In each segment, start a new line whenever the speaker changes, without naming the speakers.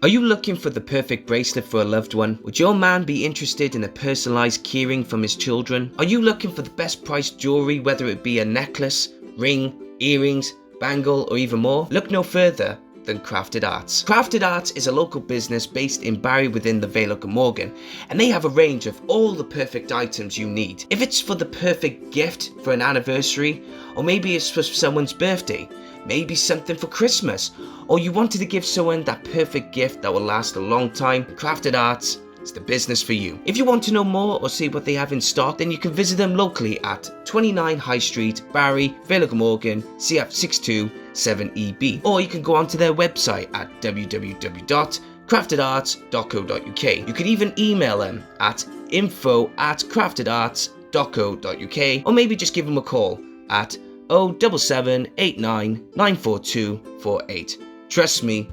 Are you looking for the perfect bracelet for a loved one? Would your man be interested in a personalised keyring from his children? Are you looking for the best priced jewellery, whether it be a necklace, ring, earrings, bangle or even more? Look no further than Crafted Arts. Crafted Arts is a local business based in Barry within the Vale of Glamorgan, and they have a range of all the perfect items you need. If it's for the perfect gift for an anniversary, or maybe it's for someone's birthday, maybe something for Christmas, or you wanted to give someone that perfect gift that will last a long time, Crafted Arts is the business for you. If you want to know more or see what they have in stock, then you can visit them locally at 29 High Street, Barry, Vale of Glamorgan, CF627EB, or you can go onto their website at www.craftedarts.co.uk. You can even email them at info@craftedarts.co.uk, or maybe just give them a call at 07789 94248. Trust me,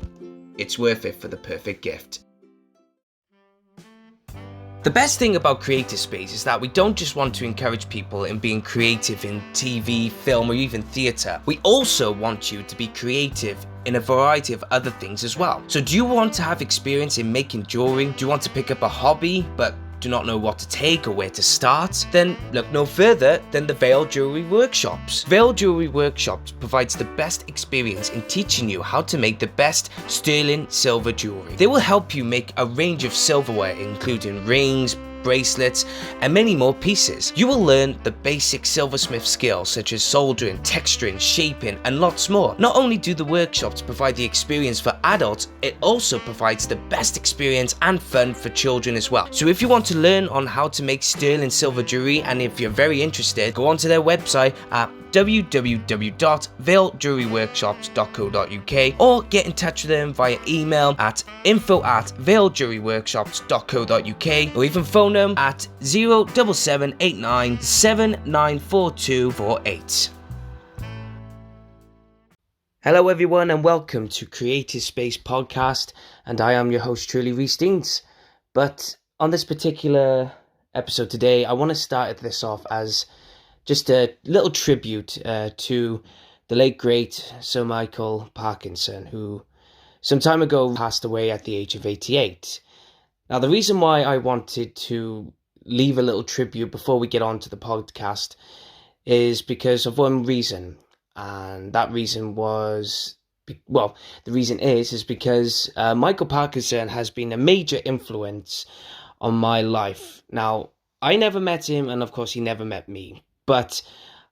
it's worth it for the perfect gift. The best thing about Creative Space is that we don't just want to encourage people in being creative in TV, film or even theatre. We also want you to be creative in a variety of other things as well. So do you want to have experience in making jewellery? Do you want to pick up a hobby but do not know what to take or where to start? Then look no further than the Vale Jewellery Workshops. Vale Jewellery Workshops provides the best experience in teaching you how to make the best sterling silver jewellery. They will help you make a range of silverware including rings, bracelets and many more pieces. You will learn the basic silversmith skills such as soldering, texturing, shaping and lots more. Not only do the workshops provide the experience for adults, it also provides the best experience and fun for children as well. So if you want to learn on how to make sterling silver jewelry, and if you're very interested, go onto their website at www.valejewelryworkshops.co.uk or get in touch with them via email at info@valejewelryworkshops.co.uk or even phone them at 07789 794248. Hello everyone and welcome to Creative Space Podcast, and I am your host truly, Rhys Deans. But on this particular episode today, I want to start this off as just a little tribute to the late great Sir Michael Parkinson, who some time ago passed away at the age of 88. Now, the reason why I wanted to leave a little tribute before we get on to the podcast is because of one reason, and that reason was, well, the reason is because Michael Parkinson has been a major influence on my life. Now, I never met him, and of course he never met me. But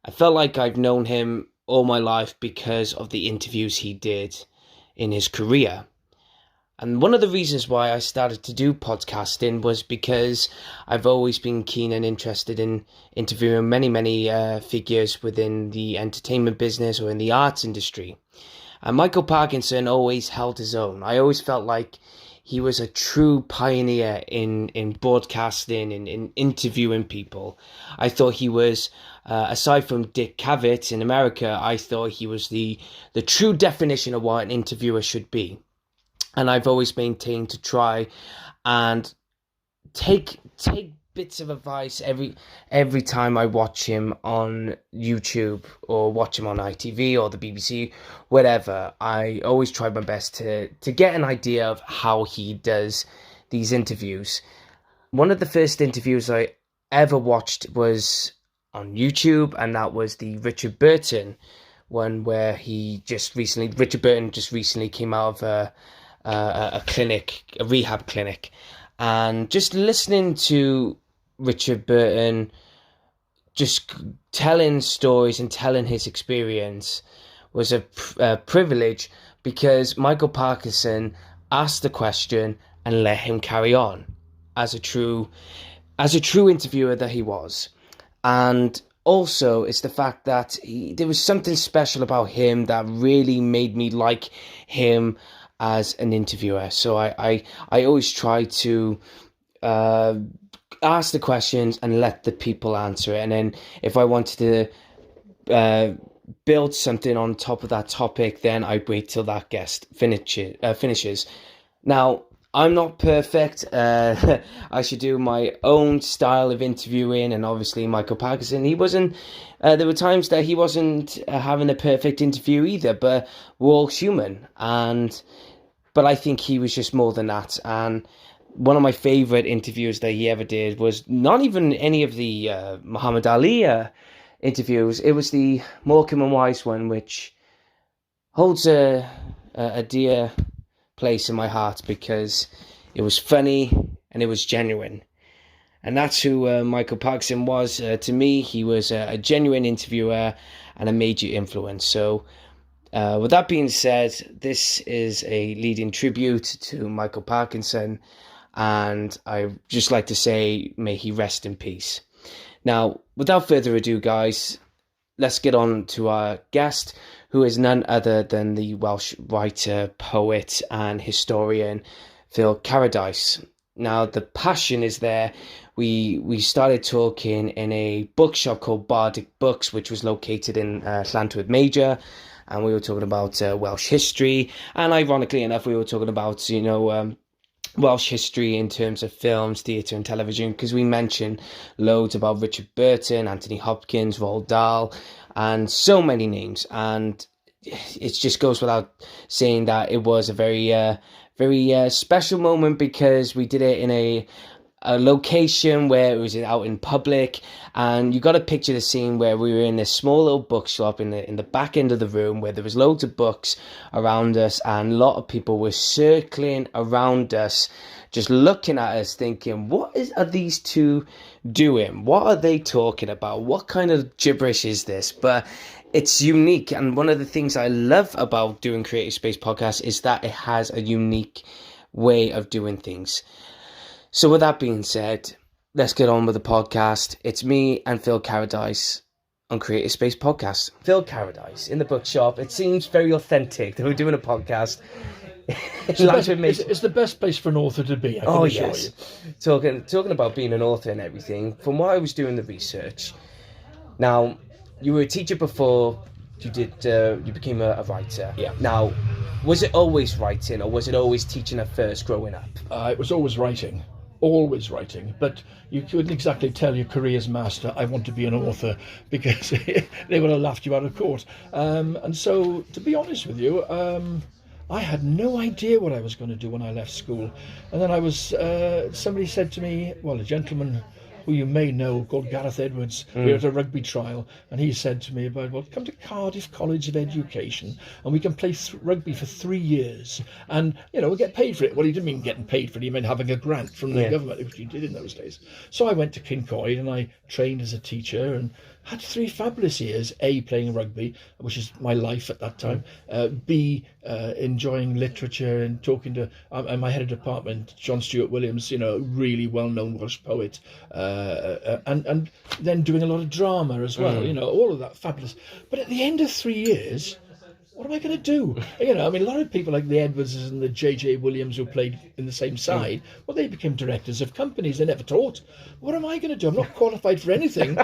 I felt like I've known him all my life because of the interviews he did in his career. And one of the reasons why I started to do podcasting was because I've always been keen and interested in interviewing many figures within the entertainment business or in the arts industry. And Michael Parkinson always held his own. I always felt like he was a true pioneer in broadcasting and in interviewing people. I thought he was, aside from Dick Cavett in America, I thought he was the true definition of what an interviewer should be. And I've always maintained to try and take bits of advice every time I watch him on YouTube or watch him on ITV or the BBC, whatever. I always try my best to get an idea of how he does these interviews. One of the first interviews I ever watched was on YouTube, and that was the Richard Burton one, where Richard Burton just recently came out of a rehab clinic, and just listening to Richard Burton just telling stories and telling his experience was a privilege, because Michael Parkinson asked the question and let him carry on as a true interviewer that he was. And also, it's the fact that there was something special about him that really made me like him as an interviewer. So I always try to ask the questions and let the people answer it. And then if I wanted to build something on top of that topic, then I wait till that guest finishes. Now, I'm not perfect. I should do my own style of interviewing, and obviously Michael Parkinson, he wasn't, there were times that he wasn't having a perfect interview either, but we're all human. And but I think he was just more than that. And one of my favourite interviews that he ever did was not even any of the Muhammad Ali interviews. It was the Morecambe and Wise one, which holds a dear place in my heart because it was funny and it was genuine. And that's who Michael Parkinson was to me. He was a genuine interviewer and a major influence. So with that being said, this is a leading tribute to Michael Parkinson, and I just like to say, may he rest in peace. Now, without further ado, guys, let's get on to our guest, who is none other than the Welsh writer, poet, and historian, Phil Carradice. Now, the passion is there. We started talking in a bookshop called Bardic Books, which was located in Llantwit Major, and we were talking about Welsh history, and ironically enough, we were talking about, Welsh history in terms of films, theatre and television, because we mentioned loads about Richard Burton, Anthony Hopkins, Roald Dahl, and so many names. And it just goes without saying that it was a very special moment, because we did it in a location where it was out in public, and you got to picture the scene where we were in this small little bookshop in the back end of the room, where there was loads of books around us, and a lot of people were circling around us, just looking at us, thinking, are these two doing? What are they talking about? What kind of gibberish is this? But it's unique, and one of the things I love about doing Creative Space Podcast is that it has a unique way of doing things. So with that being said, let's get on with the podcast. It's me and Phil Carradice on Creative Space Podcast. Phil Carradice in the bookshop. It seems very authentic that we're doing a podcast.
It's the best place for an author to be. I can assure you.
Talking about being an author and everything, from what I was doing the research. Now, you were a teacher before you became a writer.
Yeah.
Now, was it always writing, or was it always teaching at first growing up?
It was always writing. Always writing, but you couldn't exactly tell your career's master, I want to be an author, because they would have laughed you out of court. And so, to be honest with you, I had no idea what I was going to do when I left school. And then somebody said to me, well, a gentleman who you may know called Gareth Edwards, we were at a rugby trial, and he said to me come to Cardiff College of Education and we can play rugby for 3 years and we'll get paid for it. Well, he didn't mean getting paid for it, he meant having a grant from the government, which he did in those days. So I went to Kincoid and I trained as a teacher and had 3 fabulous years, A, playing rugby, which is my life at that time, B, enjoying literature and talking to my head of department, John Stuart Williams, really well-known Welsh poet, and then doing a lot of drama as well, all of that fabulous. But at the end of 3 years, what am I going to do? A lot of people like the Edwardses and the J.J. Williams who played in the same side, well, they became directors of companies. They never taught. What am I going to do? I'm not qualified for anything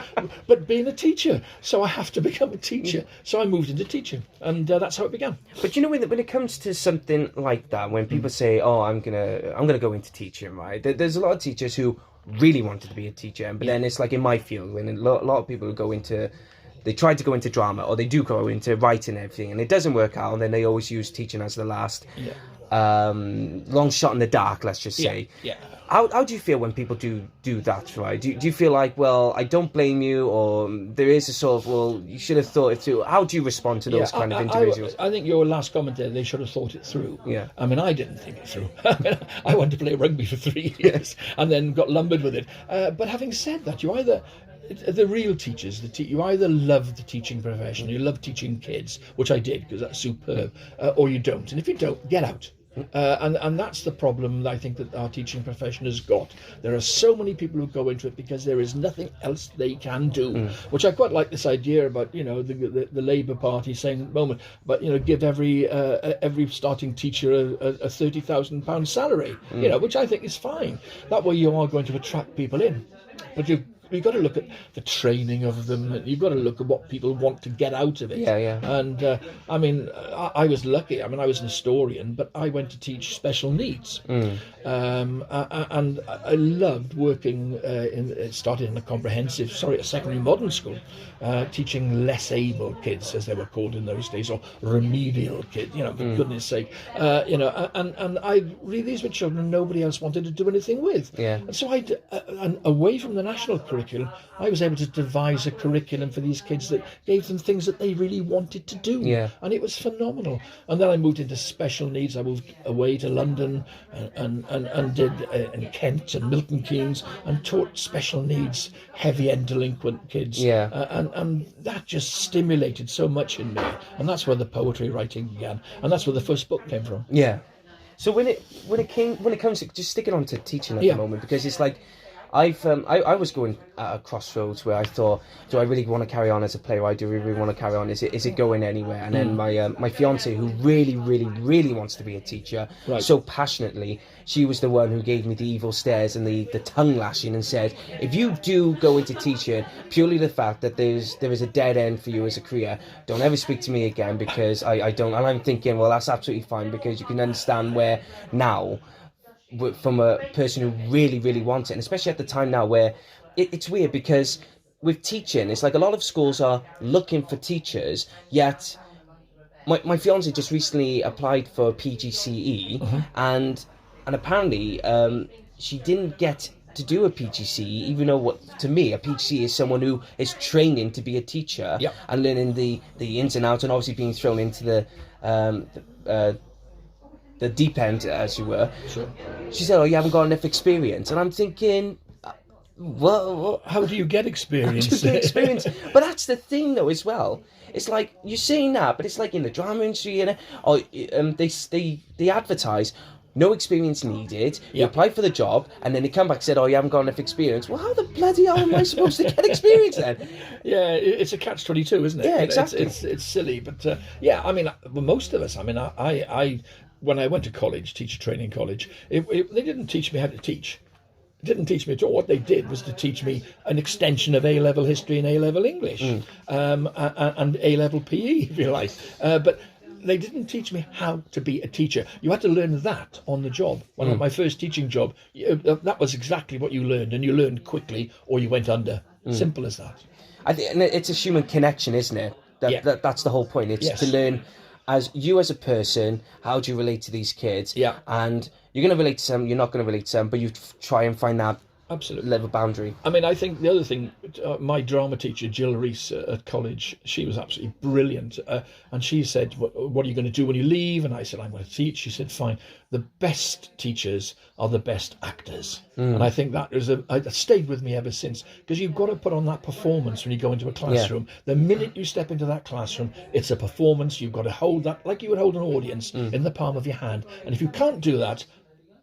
but being a teacher. So I have to become a teacher. So I moved into teaching, and that's how it began.
But when it comes to something like that, when people say, "Oh, I'm gonna go into teaching," right? There's a lot of teachers who really wanted to be a teacher, but then it's like in my field, when a lot of people who they try to go into drama, or they do go into writing and everything, and it doesn't work out, and then they always use teaching as the last long shot in the dark, let's just say.
Yeah.
How do you feel when people do that, right? Do you feel like, well, I don't blame you, or there is a sort of, well, you should have thought it through? How do you respond to those kind of individuals?
I think your last comment there, they should have thought it through.
Yeah.
I didn't think it through. I went to play rugby for 3 years and then got lumbered with it. But having said that, the real teachers, you either love the teaching profession, you love teaching kids, which I did because that's superb, or you don't. And if you don't, get out. And that's the problem that I think that our teaching profession has got. There are so many people who go into it because there is nothing else they can do, which I quite like this idea about, the Labour Party saying at the moment, but, give every starting teacher a £30,000 salary, which I think is fine. That way you are going to attract people in. But you've got to look at the training of them. And you've got to look at what people want to get out of it.
Yeah, yeah.
And I mean, I was lucky. I mean, I was an historian, but I went to teach special needs. And I loved working started in a secondary modern school, teaching less able kids, as they were called in those days, or remedial kids, for goodness sake. And these were children nobody else wanted to do anything with.
Yeah.
And so and away from the national curriculum, I was able to devise a curriculum for these kids that gave them things that they really wanted to do.
Yeah.
And it was phenomenal. And then I moved into special needs. I moved away to London and did in Kent and Milton Keynes and taught special needs, heavy-end delinquent kids.
Yeah.
And that just stimulated so much in me. And that's where the poetry writing began. And that's where the first book came from.
Yeah. So when it comes to just sticking on to teaching at the moment, because it's like I was going at a crossroads where I thought, do I really want to carry on as a playwright? Do I really want to carry on? Is it going anywhere? And then my fiance, who really, really, really wants to be a teacher, so passionately, she was the one who gave me the evil stares and the tongue lashing and said, if you do go into teaching, purely the fact that there is a dead end for you as a career, don't ever speak to me again, because I don't. And I'm thinking, well, that's absolutely fine, because you can understand where now, from a person who really, really wants it, and especially at the time now where it's weird, because with teaching, it's like a lot of schools are looking for teachers, yet my fiance just recently applied for PGCE, and apparently she didn't get to do a PGCE, even though to me a PGCE is someone who is training to be a teacher and learning the ins and outs, and obviously being thrown into the deep end, as you were.
Sure.
She said, you haven't got enough experience. And I'm thinking, well,
how do you get experience?
How do you get experience? But that's the thing, though, as well. It's like, you're saying that, but it's like in the drama industry, they advertise, no experience needed, you apply for the job, and then they come back and said, you haven't got enough experience. Well, how the bloody hell am I supposed to get experience then?
Yeah, it's a catch-22, isn't it?
Yeah, exactly.
It's silly, but I mean, most of us, I mean, I when I went to college, teacher training college, they didn't teach me how to teach. It didn't teach me at all. What they did was to teach me an extension of A-level history and A-level English, and A-level PE, if you like. But they didn't teach me how to be a teacher. You had to learn that on the job. When my first teaching job, that was exactly what you learned, and you learned quickly or you went under. Simple as that.
I think it's a human connection, isn't it? That's the whole point. It's to learn as a person, how do you relate to these kids? Yeah. And you're going to relate to some, you're not going to relate to some, but you try and find that level boundary.
I mean, I think the other thing, my drama teacher, Jill Reese at college, she was absolutely brilliant. And she said, what are you going to do when you leave? And I said, I'm going to teach. She said, fine. The best teachers are the best actors. And I think that it stayed with me ever since, because you've got to put on that performance when you go into a classroom. The minute you step into that classroom, it's a performance. You've got to hold that like you would hold an audience in the palm of your hand. And if you can't do that,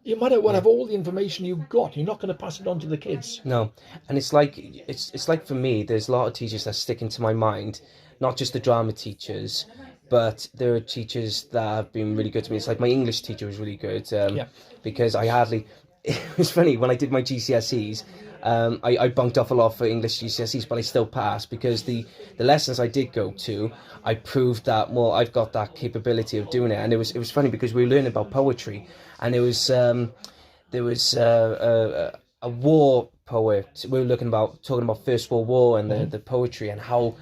you might well have all the information you've got. You're not going to pass it on to the kids.
No, and it's like for me, there's a lot of teachers that stick into my mind, not just the drama teachers, but there are teachers that have been really good to me. It's like my English teacher was really good, because it was funny, when I did my GCSEs, I bunked off a lot for English GCSEs, but I still passed, because the lessons I did go to, I proved that, well, I've got that capability of doing it. And it was funny, because we were learning about poetry, and there was a war poet. We were talking about First World War and the poetry, and how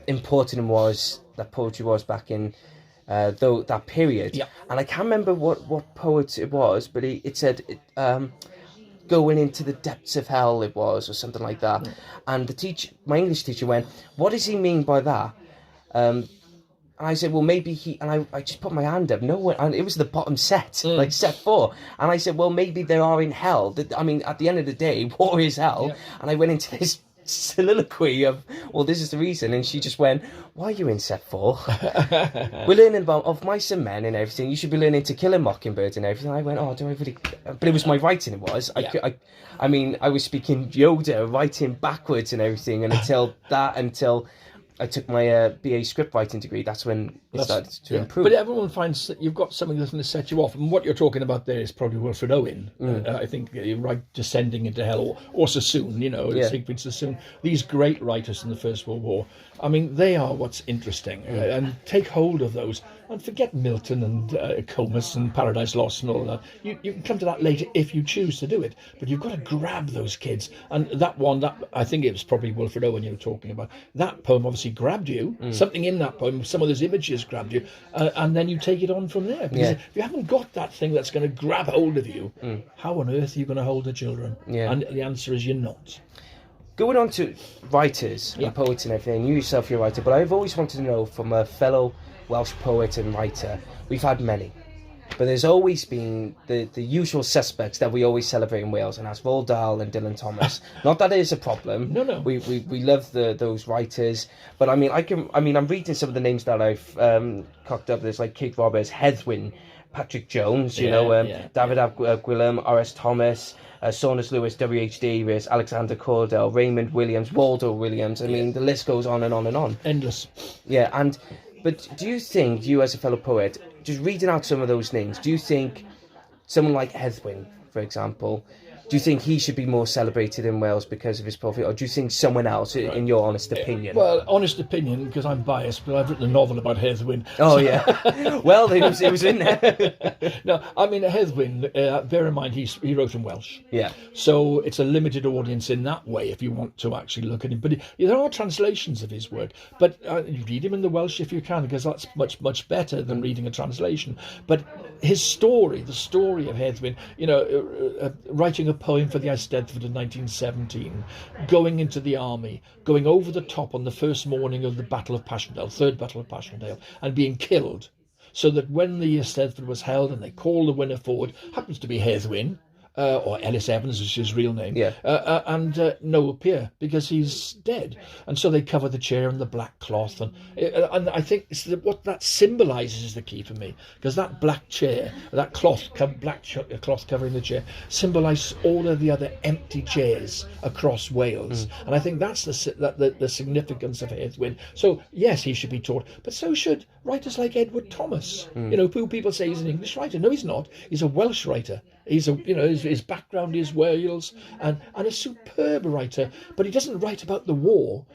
important that poetry was back in that period. And I can't remember what poet it was, but it said going into the depths of hell, it was, or something like that. And my English teacher went, what does he mean by that? And I said, well, maybe and I just put my hand up. No one, and it was the bottom set, like set 4. And I said, well, maybe they are in hell. I mean, at the end of the day, war is hell. And I went into this soliloquy of, well, this is the reason. And she just went, why are you in set 4? We're learning about of mice and men and everything. You should be learning To Kill a Mockingbird and everything. I went, do I really? But it was my writing, it was. I mean, I was speaking Yoda, writing backwards and everything, and until I took my BA script writing degree. That's when it started to improve.
But everyone finds that you've got something that's going to set you off. And what you're talking about there is probably Wilfred Owen. I think you're right, Descending into Hell, or Sassoon, Siegfried Sassoon. These great writers in the First World War. I mean, they are what's interesting. And take hold of those. And forget Milton and Comus and Paradise Lost and all that. You can come to that later if you choose to do it. But you've got to grab those kids. And that one, I think it was probably Wilfred Owen you were talking about. That poem obviously grabbed you. Something in that poem, some of those images grabbed you. And then you take it on from there. Because if you haven't got that thing that's going to grab hold of you, how on earth are you going to hold the children? And the answer is you're not.
Going on to writers and poets and everything, you yourself, you're a writer, but I've always wanted to know from a fellow Welsh poet and writer, we've had many, but there's always been the usual suspects that we always celebrate in Wales, and that's Roald Dahl and Dylan Thomas. Not that it is a problem.
No.
We love those writers, but I'm reading some of the names that I've cocked up. There's like Kate Roberts, Heddwyn, Patrick Jones, David Ab Gwilym, R.S. Thomas, Saunders Lewis, W.H. Davies, Alexander Cordell, Raymond Williams, Waldo Williams. I mean, the list goes on and on and on.
Endless.
Yeah, but do you think, you as a fellow poet, just reading out some of those names, do you think someone like Heddwyn, for example, do you think he should be more celebrated in Wales because of his poetry, or do you think someone else, in your honest opinion?
Well, honest opinion, because I'm biased, but I've written a novel about Heddwyn.
Oh, yeah. Well, it was in there.
No, I mean, Heddwyn, bear in mind, he wrote in Welsh.
Yeah.
So it's a limited audience in that way if you want to actually look at him. But there are translations of his work. But read him in the Welsh if you can, because that's much, much better than reading a translation. But his story, the story of Heddwyn, writing a poem for the Eisteddfod in 1917, going into the army, going over the top on the first morning of the Battle of Passchendaele, Third Battle of Passchendaele, and being killed, so that when the Eisteddfod was held and they called the winner forward, happens to be Heddwyn, or Ellis Evans is his real name, and no appear because he's dead, and so they cover the chair in the black cloth, and I think what that symbolises is the key for me, because that black chair, that cloth covering the chair, symbolises all of the other empty chairs across Wales, and I think that's the significance of Heddwyn. So yes, he should be taught, but so should writers like Edward Thomas. People say he's an English writer. No, he's not. He's a Welsh writer. He's his background is Wales, and a superb writer, but he doesn't write about the war.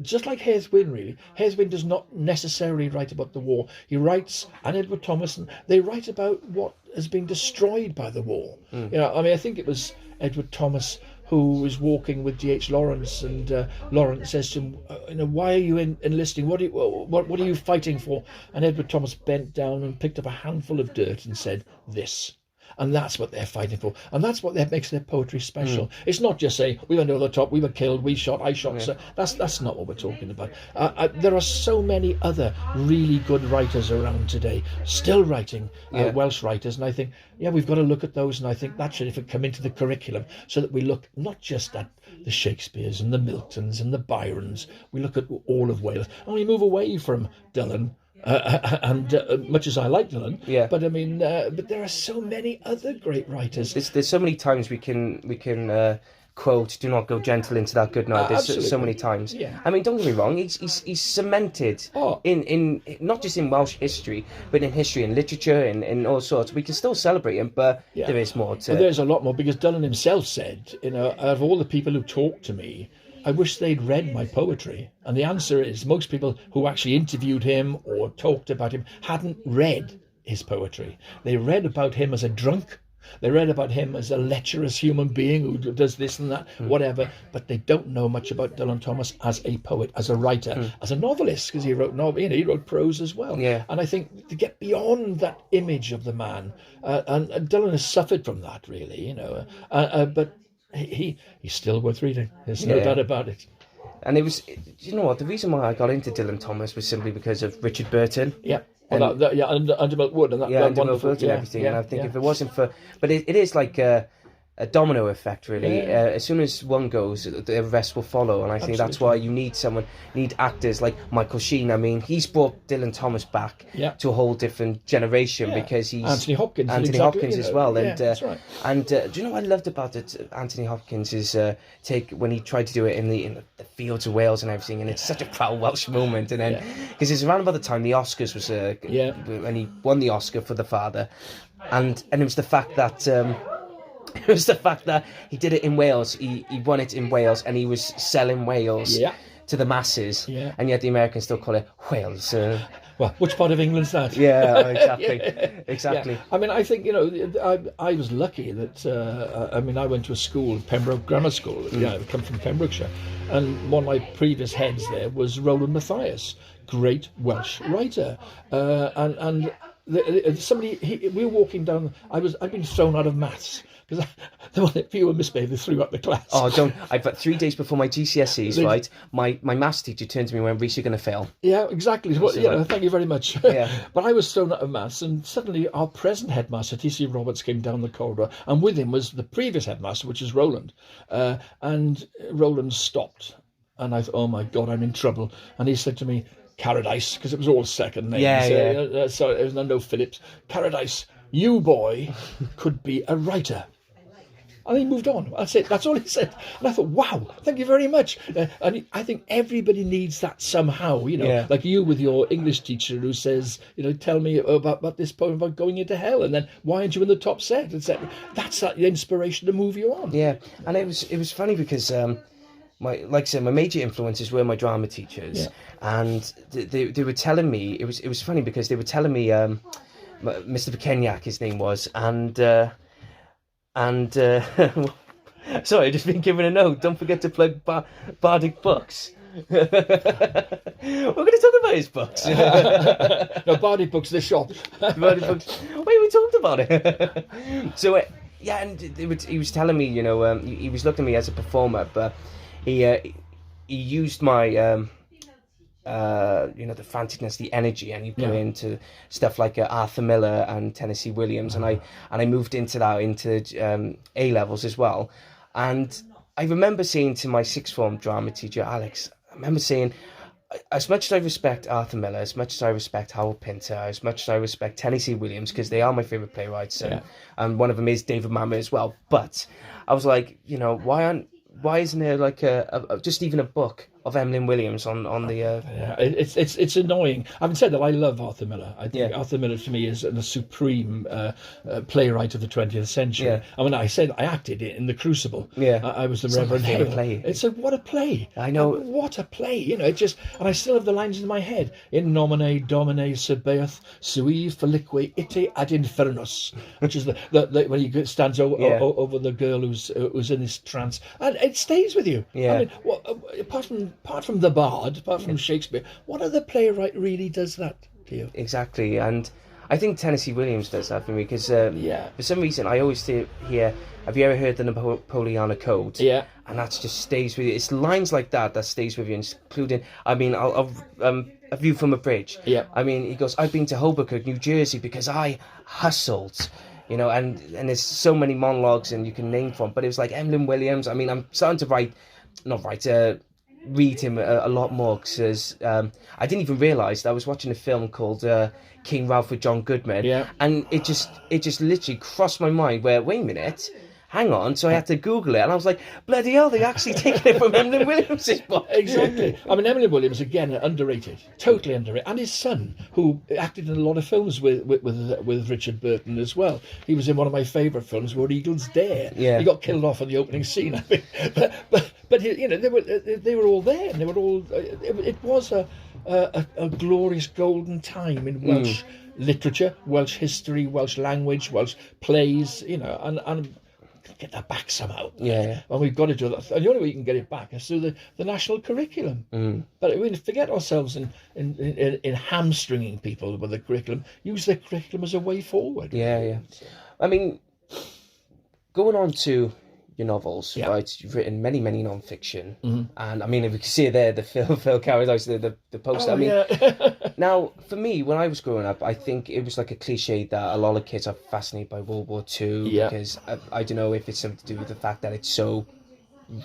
Just like Heddwyn, really. Heddwyn does not necessarily write about the war. He writes, and Edward Thomas, and they write about what has been destroyed by the war. I think it was Edward Thomas who was walking with D.H. Lawrence, and Lawrence says to him, why are you enlisting? What are you fighting for? And Edward Thomas bent down and picked up a handful of dirt and said, this. And that's what they're fighting for. And that's what makes their poetry special. It's not just saying, we went over the top, we were killed, we shot, I shot. So that's not what we're talking about. There are so many other really good writers around today, still writing, Welsh writers. And I think, we've got to look at those. And I think that should come into the curriculum, so that we look not just at the Shakespeares and the Miltons and the Byrons. We look at all of Wales. And we move away from Dylan. Much as I like Dylan, but I mean, but there are so many other great writers.
There's so many times we can quote, "Do not go gentle into that good night." There's so many times.
Yeah.
I mean, don't get me wrong. He's cemented in not just in Welsh history, but in history and literature and in all sorts. We can still celebrate him, but there is more to.
Well, there's a lot more, because Dylan himself said, out of all the people who talked to me, I wish they'd read my poetry. And the answer is, most people who actually interviewed him or talked about him hadn't read his poetry. They read about him as a drunk. They read about him as a lecherous human being who does this and that, whatever. But they don't know much about Dylan Thomas as a poet, as a writer, as a novelist, because he wrote he wrote prose as well.
Yeah.
And I think to get beyond that image of the man, and Dylan has suffered from that, really, but he's still worth reading. There's no doubt about it.
And it was, the reason why I got into Dylan Thomas was simply because of Richard Burton.
Yeah. Under Milk Wood and that.
Under Milk Wood and everything. And I think if it wasn't for, but it is like a domino effect, really.
Yeah.
As soon as one goes, the rest will follow, and I think that's why you need actors like Michael Sheen. I mean, he's brought Dylan Thomas back to a whole different generation because he's
Anthony Hopkins
as well. And
that's right.
And do you know what I loved about it? Anthony Hopkins' take when he tried to do it in the fields of Wales and everything, and it's such a proud Welsh moment. And then because it's around about the time the Oscars was when he won the Oscar for The Father, and it was the fact that. It was the fact that he did it in Wales. He won it in Wales, and he was selling Wales to the masses. Yeah. And yet the Americans still call it Wales.
Well, which part of England's that?
Yeah, exactly. Exactly.
Yeah. I mean, I think, I was lucky that, I went to a school, Pembroke Grammar School. I come from Pembrokeshire. And one of my previous heads there was Roland Mathias, great Welsh writer. And we were walking down, I'd been thrown out of maths. Because a few were misbehaved, they threw out the class.
Oh, don't! But 3 days before my GCSEs, right? My maths teacher turned to me and went, "Reece, you're going to fail."
Yeah, exactly. Well, thank you very much. Yeah. But I was thrown out of maths, and suddenly our present headmaster, T.C. Roberts, came down the corridor, and with him was the previous headmaster, which is Roland. And Roland stopped, and I thought, "Oh my God, I'm in trouble." And he said to me, "Carradice," because it was all second names. So it was no Phillips. "Carradice, you boy could be a writer." And he moved on. That's it. That's all he said. And I thought, wow, thank you very much. And I think everybody needs that somehow, like you with your English teacher who says, tell me about this poem about going into hell, and then why aren't you in the top set, etc. That's that inspiration to move you on.
Yeah, and it was funny because my major influences were my drama teachers, and they were telling me it was funny because they were telling me Mr. Pekenyak, his name was, and sorry, I've just been given a note. Don't forget to plug Bardic Books. We're going to talk about his books.
No, Bardic Books, the shop.
Bardic Books. Wait, we talked about it. So, and he was telling me, he was looking at me as a performer, but he used my the franticness, the energy, and you go into stuff like Arthur Miller and Tennessee Williams, and I moved into A levels as well. And I remember saying to my sixth form drama teacher, Alex, I remember saying, as much as I respect Arthur Miller, as much as I respect Howard Pinter, as much as I respect Tennessee Williams, because they are my favourite playwrights, and one of them is David Mamet as well. But I was like, why isn't there like just even a book of Emlyn Williams on the?
It's annoying. Having said that, I love Arthur Miller. I think Arthur Miller to me is the supreme playwright of the 20th century. Yeah. I mean, I acted in The Crucible. Yeah, I was the Reverend Hale. Play. It's what a play.
I know.
What a play. It just, and I still have the lines in my head. In nomine Domine Sabaoth sui felique ite ad infernus, which is the when he stands over the girl who's in this trance, and it stays with you. Yeah. I mean, apart from the Bard, apart from Shakespeare, what other playwright really does that to you?
Exactly, and I think Tennessee Williams does that for me because for some reason I always hear, have you ever heard the Napoleonic Code? Yeah. And that just stays with you. It's lines like that stays with you, including, I mean, A View from a Bridge. Yeah. I mean, he goes, I've been to Hoboken, New Jersey, because I hustled. And there's so many monologues and you can name from, but it was like Emlyn Williams. I mean, I'm starting to read him a lot more because I didn't even realise that I was watching a film called King Ralph with John Goodman, and it just literally crossed my mind where, wait a minute, hang on, so I had to Google it, and I was like, bloody hell, they actually taken it from Emlyn Williams' book.
Exactly. I mean, Emlyn Williams, again, underrated, totally underrated, and his son, who acted in a lot of films with Richard Burton as well. He was in one of my favourite films, Where Eagles Dare. Yeah. He got killed off in the opening scene, I think. But they were all there, and they were all. It was a glorious golden time in Welsh literature, Welsh history, Welsh language, Welsh plays. And get that back somehow. Yeah. And we've got to do that. And the only way you can get it back is through the national curriculum. But I mean, forget ourselves in hamstringing people with the curriculum. Use the curriculum as a way forward.
Yeah. I mean, going on to your novels, right? You've written many non-fiction, and I mean, if we can see it there, the Phil Carradice, the poster. Now, for me, when I was growing up, I think it was like a cliche that a lot of kids are fascinated by World War Two
Yeah.
because I don't know if it's something to do with the fact that it's so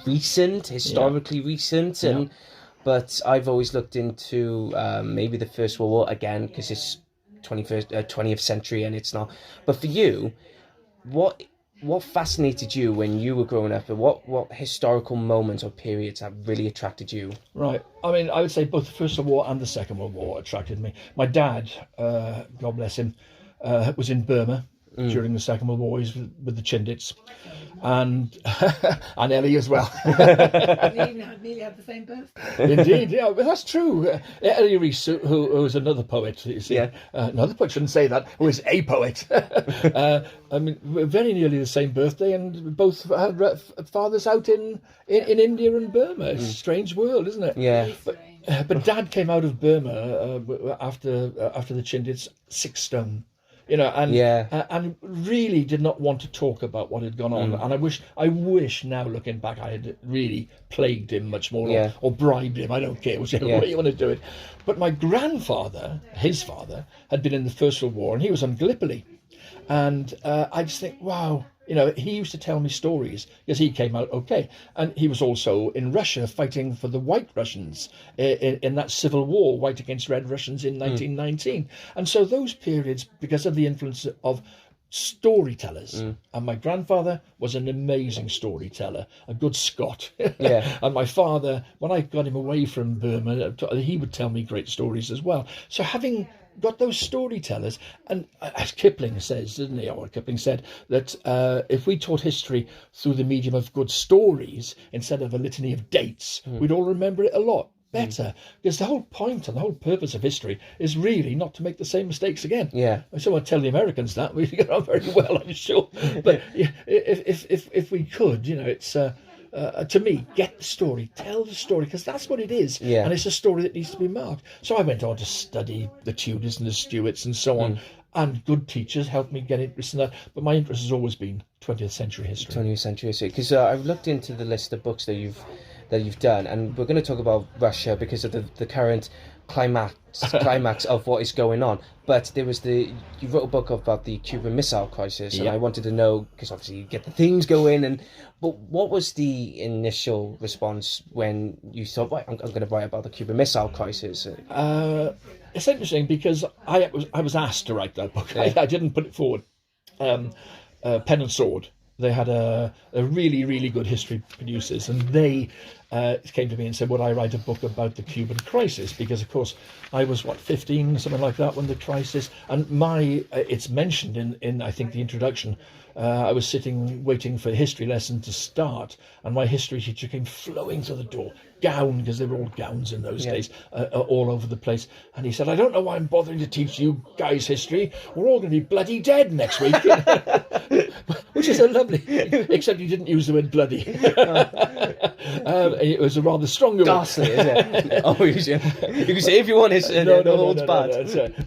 recent, historically recent, and but I've always looked into maybe the First World War again because it's 20th century and it's not. But for you, what fascinated you when you were growing up, and what historical moments or periods have really attracted you?
Right. I mean, I would say both the First World War and the Second World War attracted me. My dad, God bless him, was in Burma during the Second World War. He was with the Chindits, and and Ellie as well.
Nearly had the same birthday.
Indeed, yeah, but that's true. Ellie Reese, who was another poet, you see, another poet, shouldn't say that, who is a poet. I mean, we're very nearly the same birthday, and both had fathers out in India and Burma. It's a strange world, isn't it?
Yeah.
But Dad came out of Burma after the Chindits 6 stone. And really did not want to talk about what had gone on. And I wish now, looking back, I had really plagued him much more or bribed him. I don't care whichever way you want to do it. But my grandfather, his father, had been in the First World War, and he was on Gallipoli. And I just think, wow, he used to tell me stories because he came out okay. And he was also in Russia fighting for the White Russians in that civil war, white against red Russians in 1919. And so those periods, because of the influence of storytellers, and my grandfather was an amazing storyteller, a good Scot. And my father, when I got him away from Burma, he would tell me great stories as well. So having got those storytellers, and as Kipling says, didn't he, or Kipling said that if we taught history through the medium of good stories instead of a litany of dates, we'd all remember it a lot better, because the whole point and the whole purpose of history is really not to make the same mistakes again. So I tell the Americans that we get on very well, I'm sure, but if we could, it's to me, get the story, tell the story, because that's what it is, and it's a story that needs to be marked. So I went on to study the Tudors and the Stuarts and so on, and good teachers helped me get interested in that, but my interest has always been 20th century history.
20th century history, because I've looked into the list of books that you've done, and we're going to talk about Russia because of the current climax of what is going on. But there was you wrote a book about the Cuban Missile Crisis, and I wanted to know, because obviously you get the themes going, but what was the initial response when you thought, right, I'm going to write about the Cuban Missile Crisis?
It's interesting because I was asked to write that book. I didn't put it forward. Pen and Sword. They had a really, really good history producers, and they came to me and said, would I write a book about the Cuban crisis? Because, of course, I was, 15, something like that, when the crisis, and it's mentioned in I think, the introduction. I was sitting waiting for a history lesson to start, and my history teacher came flowing through the door, gown, because they were all gowns in those days, all over the place. And he said, I don't know why I'm bothering to teach you guys history. We're all going to be bloody dead next week. Which is so lovely, except he didn't use the word bloody. It was a rather stronger
ghastly, isn't it? Oh, you can say if you want, no holds barred.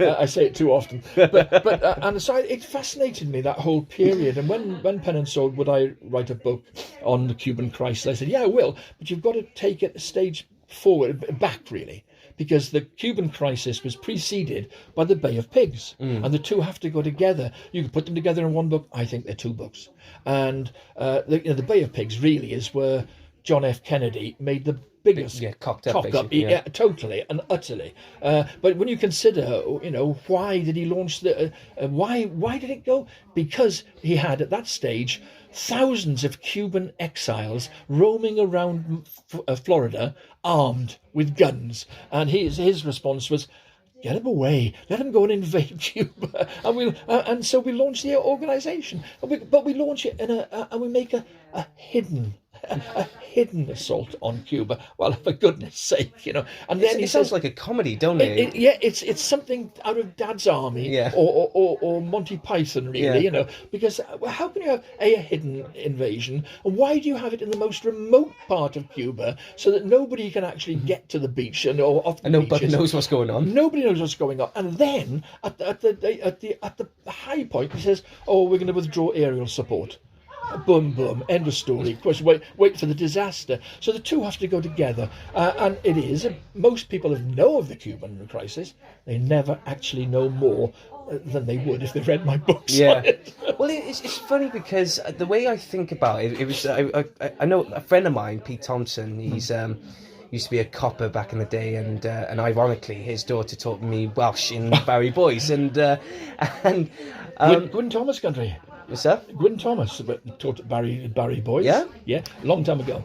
I say it too often. But and so it fascinated me, that whole period. And when Pen and Sword, would I write a book on the Cuban crisis? I said, yeah, I will, but you've got to take it a stage back, really. Because the Cuban crisis was preceded by the Bay of Pigs, and the two have to go together. You can put them together in one book. I think they're 2 books. And the Bay of Pigs really is where John F. Kennedy made the biggest
cocked up,
totally and utterly. But when you consider, why did he launch why did it go? Because he had at that stage thousands of Cuban exiles roaming around Florida, armed with guns, and his response was, get them away, let them go and invade Cuba, and so we launch the organization, but we launch it and we make a hidden hidden assault on Cuba. Well, for goodness sake, And then
it sounds like a comedy, don't it?
It's something out of Dad's Army, or Monty Python, really. Because how can you have a hidden invasion, and why do you have it in the most remote part of Cuba so that nobody can actually get to the beach and
nobody knows what's going on?
Nobody knows what's going on, and then at the high point, he says, "Oh, we're going to withdraw aerial support." boom, boom, end of story. Of course, wait for the disaster. So the two have to go together, and it is. Most people know of the Cuban crisis. They never actually know more than they would if they read my books.
Yeah.
On it.
Well, it's funny because the way I think about it, it was I know a friend of mine, Pete Thompson. He's used to be a copper back in the day, and ironically, his daughter taught me Welsh in Barry Boys, and
Gwyn Thomas country.
what's that?
Gwyn Thomas taught at Barry Boys.
Yeah?
Long time ago.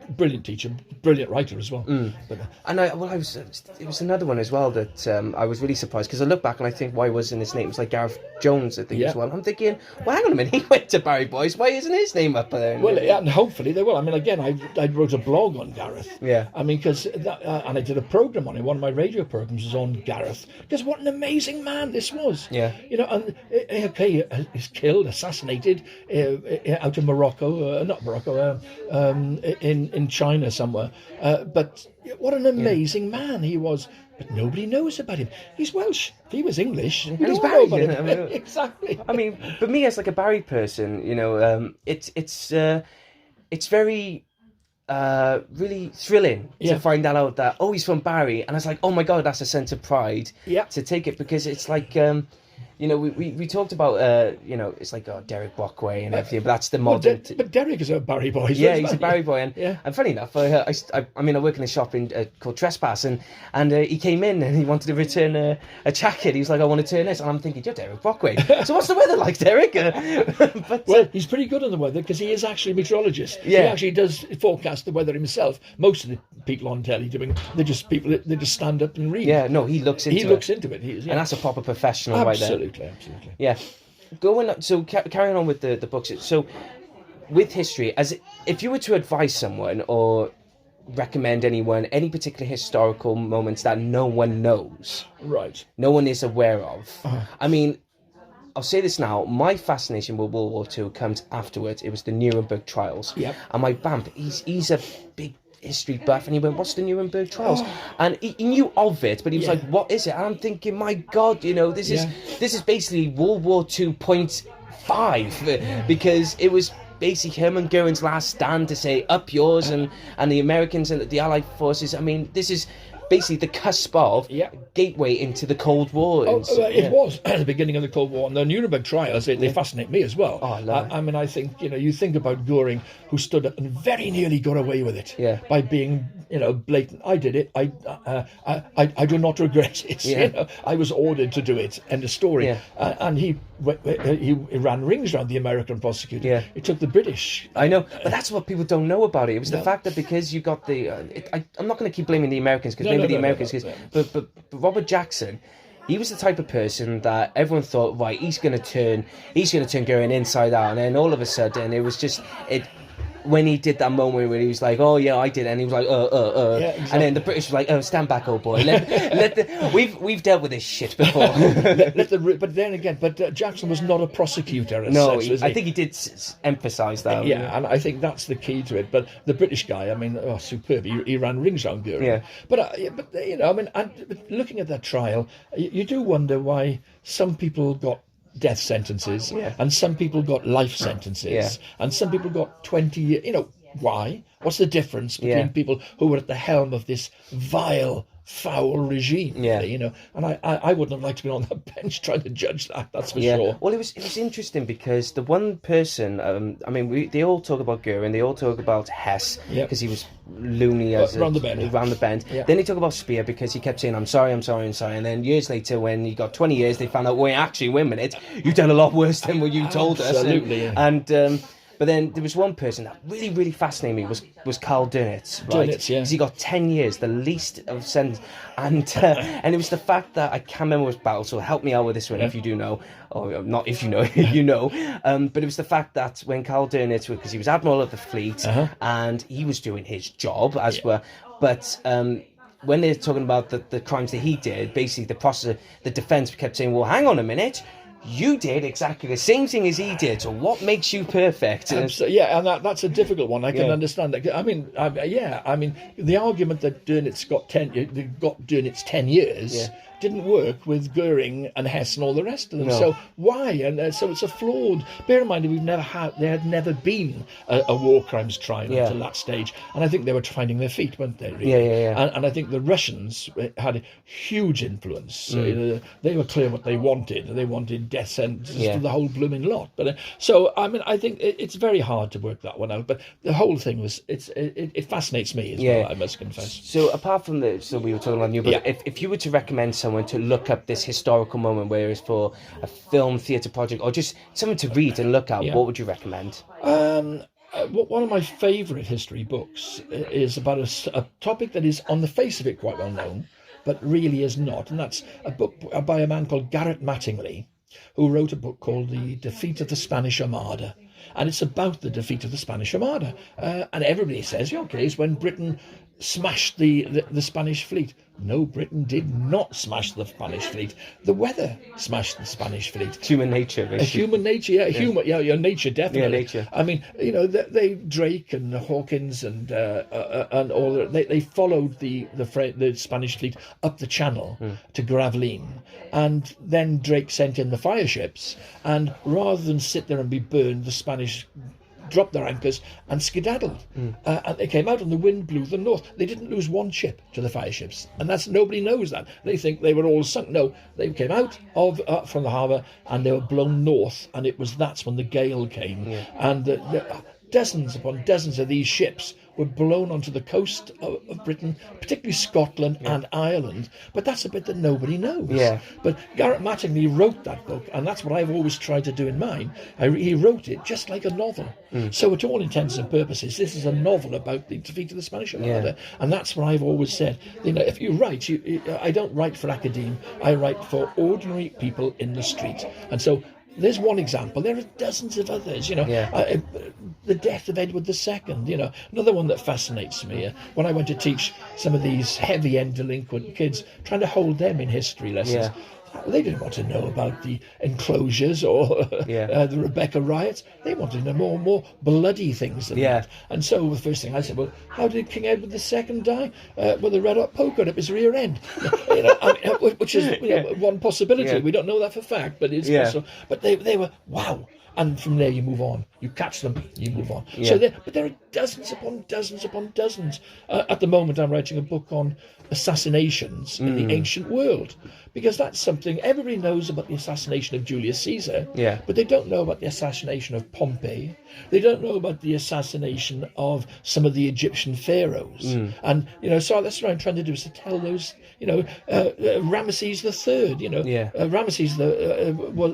Brilliant teacher, brilliant writer as well. But,
And it was another one as well that I was really surprised because I look back and I think, why wasn't his name? It was like Gareth Jones, I think, as well. I'm thinking, well, hang on a minute, he went to Barry Boys. Why isn't his name up there?
well, yeah, and hopefully they will. I mean, again, I wrote a blog on Gareth.
Yeah.
I mean, because and I did a program on it. One of my radio programs was on Gareth. Because what an amazing man this was.
Yeah.
You know, and okay, he's killed, assassinated out of Morocco, not Morocco, in China somewhere. But what an amazing man he was. But nobody knows about him. He's Welsh. If he was English, we
he's
don't
Barry,
know about him.
I mean,
Exactly.
I mean, for me as like a Barry person, you know, it's very really thrilling to find out that he's from Barry, and I was like, oh my god, that's a sense of pride to take it, because it's like you know, we talked about you know, it's like Derek Bockway and everything, but that's the modern.
But Derek is a Barry boy.
Yeah, he's a Barry boy, and
Yeah.
funny enough, I mean, I work in a shop called Trespass, and he came in and he wanted to return a jacket. He was like, I want to turn this, and I'm thinking, you're Derek Bockway. So what's the weather like, Derek? But
Well, he's pretty good on the weather because he is actually a meteorologist.
Yeah.
He actually does forecast the weather himself. Most of the people on telly they're just people that they just stand up and read.
yeah, no, he looks into
He
it.
looks into it. He is,
And that's a proper professional right there.
Absolutely.
Yeah. Carrying on with the books. So, with history, if you were to advise someone or recommend anyone any particular historical moments that no one knows,
Right.
no one is aware of. I mean, I'll say this now. My fascination with World War II comes afterwards. It was the Nuremberg trials.
Yep.
And my BAMP, he's a big history buff, and he went, what's the Nuremberg trials? And he knew of it, but he was like, what is it? And I'm thinking, my god, you know, this is basically World War II .5, because it was basically Hermann Goering's last stand to say up yours, and the Americans and the Allied forces. I mean, this is basically the cusp of gateway into the Cold War.
It was at the beginning of the Cold War, and the Nuremberg trials, they fascinate me as well.
I love it.
I mean, I think, you know, you think about Goering, who stood up and very nearly got away with it by being, you know, blatant. I did it. I do not regret it.
Yeah.
You know, I was ordered to do it. End of story.
Yeah.
And he ran rings around the American prosecutor.
Yeah.
It took the British.
I know, but that's what people don't know about it. It was the fact that because you got the... I'm not going to keep blaming the Americans, because maybe the Americans... But Robert Jackson, he was the type of person that everyone thought, right, he's going to turn Goering inside out, and then all of a sudden it was just... When he did that moment where he was like, "Oh yeah, I did," it. And he was like,
Yeah, exactly.
and then the British was like, "Oh, stand back, old boy. We've dealt with this shit before."
But then again, Jackson was not a prosecutor.
No,
such, was
I
he?
think he did emphasise that.
Yeah, and I think that's the key to it. But the British guy, I mean, superb. He ran rings around Goering.
Yeah.
But you know, I mean, but looking at that trial, you do wonder why some people got death sentences and some people got life sentences and some people got 20 years. You know, why? What's the difference between people who were at the helm of this vile, foul regime? Really, you know, and I wouldn't have liked to be on that bench trying to judge that. That's for sure.
Well, it was interesting because the one person, I mean, they all talk about Goering, they all talk about Hess because he was loony as
round the bend.
Then they talk about Speer because he kept saying, I'm sorry. And then years later, when he got 20 years, they found out, wait, actually, wait a minute, you've done a lot worse than what you told us.
Absolutely.
But then there was one person that really, really fascinated me was Carl Dönitz, right?
Dönitz, yeah.
Because he got 10 years, the least of sentence. And it was the fact that, I can't remember which battle, so help me out with this one if you do know. Or not if you know, you know. But it was the fact that when Carl Dönitz, because he was Admiral of the Fleet, and he was doing his job, as were, but... when they're talking about the crimes that he did, basically the defence kept saying, well, hang on a minute, you did exactly the same thing as he did, so what makes you perfect?
Yeah, and that's a difficult one. I can understand that. I mean, the argument that Dönitz got 10 years didn't work with Goering and Hess and all the rest of them.
No.
So why? And so it's a flawed. Bear in mind, there had never been a war crimes trial until that stage, and I think they were finding their feet, weren't they? Really?
Yeah.
And I think the Russians had a huge influence. They were clear what they wanted. They wanted death sentences for the whole blooming lot. But so I mean, I think it's very hard to work that one out. But the whole thing was it fascinates me as well, I must confess.
So apart from so we were talking about you, but if you were to recommend someone to look up this historical moment, whether it's for a film, theatre project, or just something to read and look at, what would you recommend?
One of my favourite history books is about a topic that is on the face of it quite well known, but really is not, and that's a book by a man called Garrett Mattingly, who wrote a book called The Defeat of the Spanish Armada. And it's about the defeat of the Spanish Armada. And everybody says, okay, it's when Britain smashed the Spanish fleet. No, Britain did not smash the Spanish fleet. The weather smashed the Spanish fleet.
Human nature, basically.
Human nature, nature, definitely.
Yeah, nature.
I mean, they Drake and Hawkins and all they followed the Spanish fleet up the Channel to Gravelines, and then Drake sent in the fire ships, and rather than sit there and be burned, the Spanish dropped their anchors and skedaddled. And they came out and the wind blew them north. They didn't lose one ship to the fire ships, and nobody knows that. They think they were all sunk. No, they came out from the harbour and they were blown north, and that's when the gale came. And dozens upon dozens of these ships were blown onto the coast of Britain, particularly Scotland and Ireland. But that's a bit that nobody knows. But Garrett Mattingly wrote that book, and that's what I've always tried to do in mine. He wrote it just like a novel. So to all intents and purposes, this is a novel about the defeat of the Spanish Armada. And that's what I've always said. If you write, I don't write for academe, I write for ordinary people in the street. And so there's one example. There are dozens of others. The death of Edward II. Another one that fascinates me. When I went to teach some of these heavy-end delinquent kids, trying to hold them in history lessons. They didn't want to know about the enclosures or the Rebecca riots. They wanted to know more bloody things than that. And so the first thing I said, well, how did King Edward II die? With a red hot poker up his rear end. Which is one possibility. We don't know that for fact, but it's possible. But they were, wow. And from there you move on. You catch them, you move on. So there are dozens upon dozens upon dozens. At the moment I'm writing a book on assassinations in the ancient world, because that's something everybody knows about. The assassination of Julius Caesar, but they don't know about the assassination of Pompey. They don't know about the assassination of some of the Egyptian pharaohs. And so that's what I'm trying to do, is to tell those. Ramesses III. Ramesses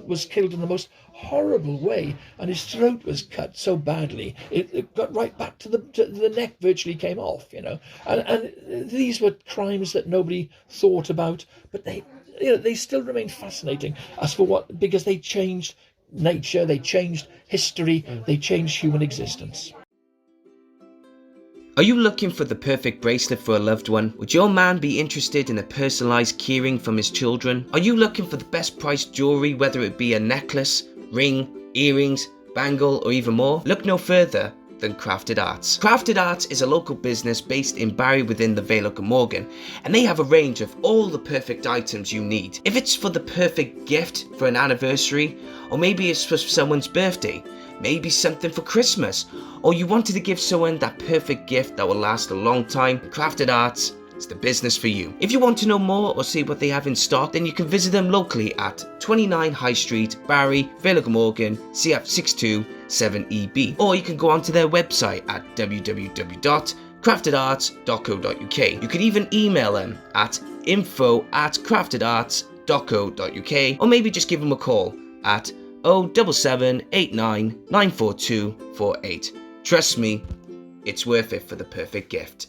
was killed in the most horrible way, and his throat was cut so badly it got right back to the neck, virtually came off. And these were crimes that nobody thought about, but they still remain fascinating because they changed nature, they changed history, they changed human existence.
Are you looking for the perfect bracelet for a loved one? Would your man be interested in a personalised keyring from his children? Are you looking for the best priced jewellery, whether it be a necklace, ring, earrings, bangle, or even more? Look no further than Crafted Arts. Crafted Arts is a local business based in Barry within the Vale of Glamorgan, and they have a range of all the perfect items you need. If it's for the perfect gift for an anniversary, or maybe it's for someone's birthday, maybe something for Christmas, or you wanted to give someone that perfect gift that will last a long time, Crafted Arts is the business for you. If you want to know more or see what they have in stock, then you can visit them locally at 29 High Street, Barry, Vale of Glamorgan, CF627EB, or you can go onto their website at www.craftedarts.co.uk. You could even email them at info@craftedarts.co.uk, or maybe just give them a call at 07789 942 48. Trust me, it's worth it for the perfect gift.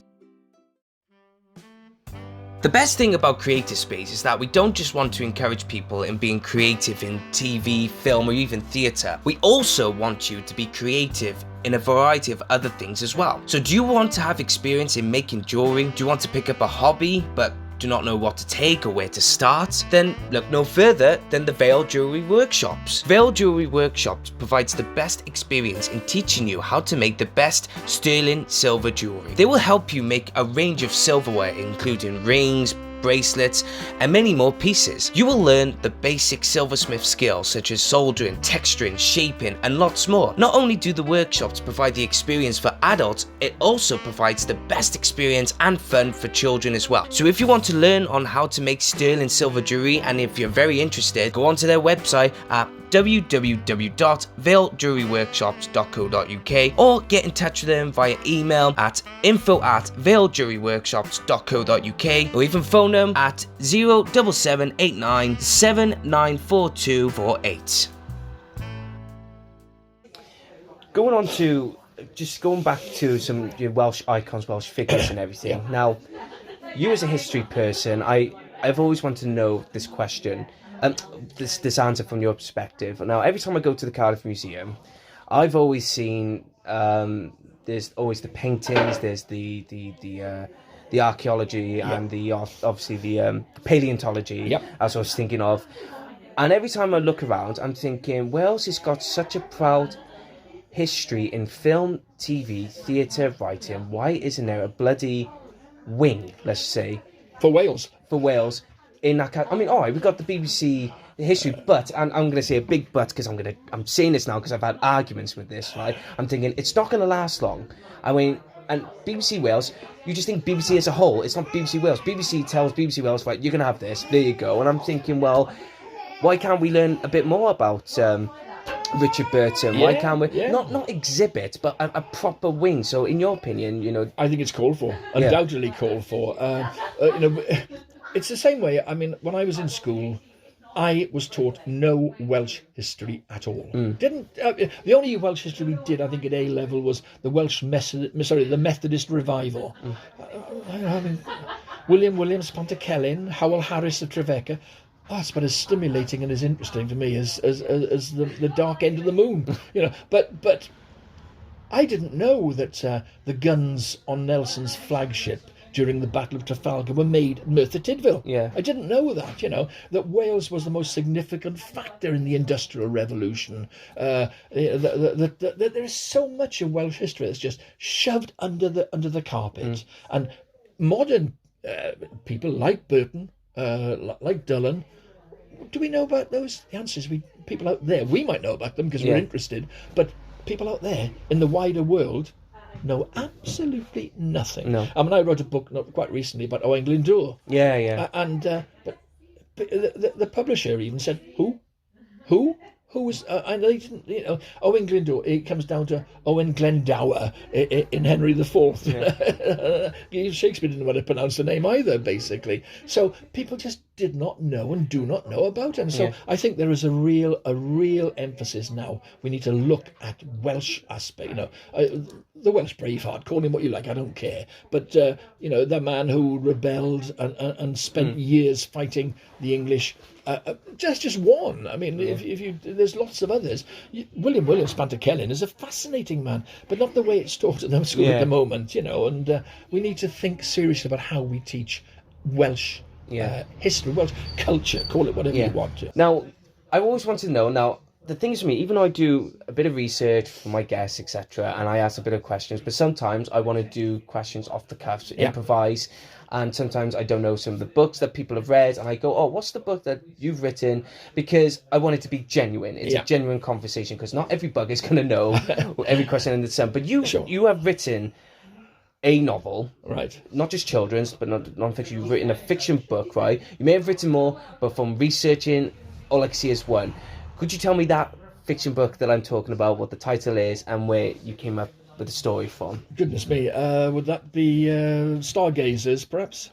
The best thing about Creative Space is that we don't just want to encourage people in being creative in TV, film, or even theatre. We also want you to be creative in a variety of other things as well. So do you want to have experience in making jewellery? Do you want to pick up a hobby but do not know what to take or where to start? Then look no further than the Vale Jewellery Workshops. Vale Jewellery Workshops provides the best experience in teaching you how to make the best sterling silver jewellery. They will help you make a range of silverware including rings, bracelets, and many more pieces. You will learn the basic silversmith skills such as soldering, texturing, shaping, and lots more. Not only do the workshops provide the experience for adults, it also provides the best experience and fun for children as well. So if you want to learn on how to make sterling silver jewelry, and if you're very interested, go onto their website at www.vailejewelryworkshops.co.uk or get in touch with them via email at info@vailejewelryworkshops.co.uk or even phone them at 07789 794248. Going back to some Welsh icons, Welsh figures and everything. Now, you as a history person, I've always wanted to know this question, this answer from your perspective. Now, every time I go to the Cardiff Museum, I've always seen there's always the paintings, there's the archaeology and obviously the paleontology, as I was thinking of. And every time I look around, I'm thinking, Wales has got such a proud history in film, TV, theatre, writing. Why isn't there a bloody wing, let's say,
For Wales.
In that? I mean, all right, we've got the BBC history, but and I'm going to say a big but because I'm saying this now because I've had arguments with this, right? I'm thinking it's not going to last long. I mean, and BBC Wales, you just think BBC as a whole. It's not BBC Wales. BBC tells BBC Wales, right, you're going to have this. There you go. And I'm thinking, well, why can't we learn a bit more about Richard Burton? Why can't we not exhibit, but a proper wing? So, in your opinion,
I think it's called for, undoubtedly called for. It's the same way. I mean, when I was in school, I was taught no Welsh history at all. The only Welsh history we did, I think, at A level was the the Methodist revival. I mean, William Williams, Pontycelyn, Howell Harris of Trevecca. That's about as stimulating and as interesting to me as the dark end of the moon, But I didn't know that the guns on Nelson's flagship during the Battle of Trafalgar were made at Merthyr Tydfil. I didn't know that, that Wales was the most significant factor in the Industrial Revolution. There is so much of Welsh history that's just shoved under the carpet, and modern people like Burton, like Dullan. Do we know about those? The answer is people out there. We might know about them because we're interested, but people out there in the wider world know absolutely nothing. No. I mean, I wrote a book not quite recently about Owain Glyndŵr. But the publisher even said, Who was, and they didn't, Owain Glyndŵr, it comes down to Owen Glendower in Henry IV. Shakespeare didn't know how to pronounce the name either, basically. So people just did not know and do not know about him. So I think there is a real emphasis now. We need to look at Welsh aspect, the Welsh Braveheart, call him what you like, I don't care. But, the man who rebelled and spent years fighting the English, just one. I mean, if you, there's lots of others. William Williams Pontycelyn is a fascinating man, but not the way it's taught at the school at the moment, and we need to think seriously about how we teach Welsh history, Welsh culture, call it whatever you want to.
Now, I always want to know, the thing is for me, even though I do a bit of research for my guests, etc., and I ask a bit of questions, but sometimes I want to do questions off the cuff, improvise, and sometimes I don't know some of the books that people have read, and I go, oh, what's the book that you've written? Because I want it to be genuine. It's a genuine conversation, because not every bug is going to know every question in the sun. But you have written a novel,
right?
Not just children's, but not non-fiction. You've written a fiction book, right? You may have written more, but from researching, all I can see is one. Could you tell me that fiction book that I'm talking about, what the title is, and where you came up with the story from?
Goodness me, would that be Stargazers, perhaps?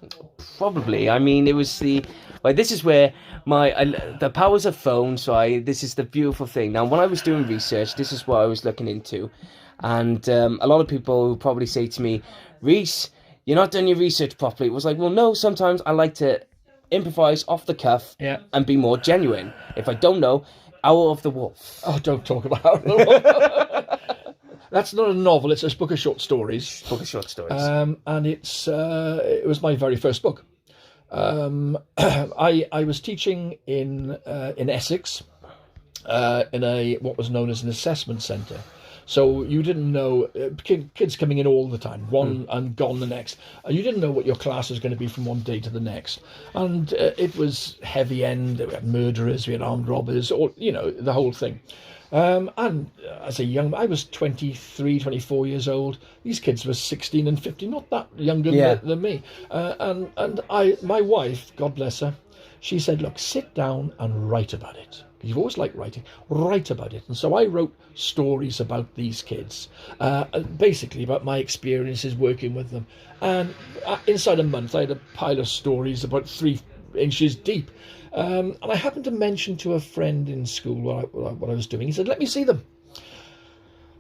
Probably. I mean, it was this is where the powers of phones, right? This is the beautiful thing. Now, when I was doing research, this is what I was looking into. And a lot of people probably say to me, Reese, you're not doing your research properly. It was like, well, no, sometimes I like to improvise off the cuff and be more genuine. If I don't know, Hour of the Wolf.
Oh, don't talk about Hour of the Wolf. That's not a novel, it's a book of short stories. And it was my very first book. I was teaching in Essex, in what was known as an assessment centre. So you didn't know, kids coming in all the time, one and gone the next. And you didn't know what your class was going to be from one day to the next. And it was heavy end. We had murderers, we had armed robbers, or, the whole thing. And as a young, I was 23, 24 years old. These kids were 16 and 15, not that younger than me. And my wife, God bless her, she said, look, sit down and write about it. You've always liked writing. Write about it. And so I wrote stories about these kids, basically about my experiences working with them. And inside a month, I had a pile of stories about 3 inches deep. And I happened to mention to a friend in school what I was doing. He said, let me see them.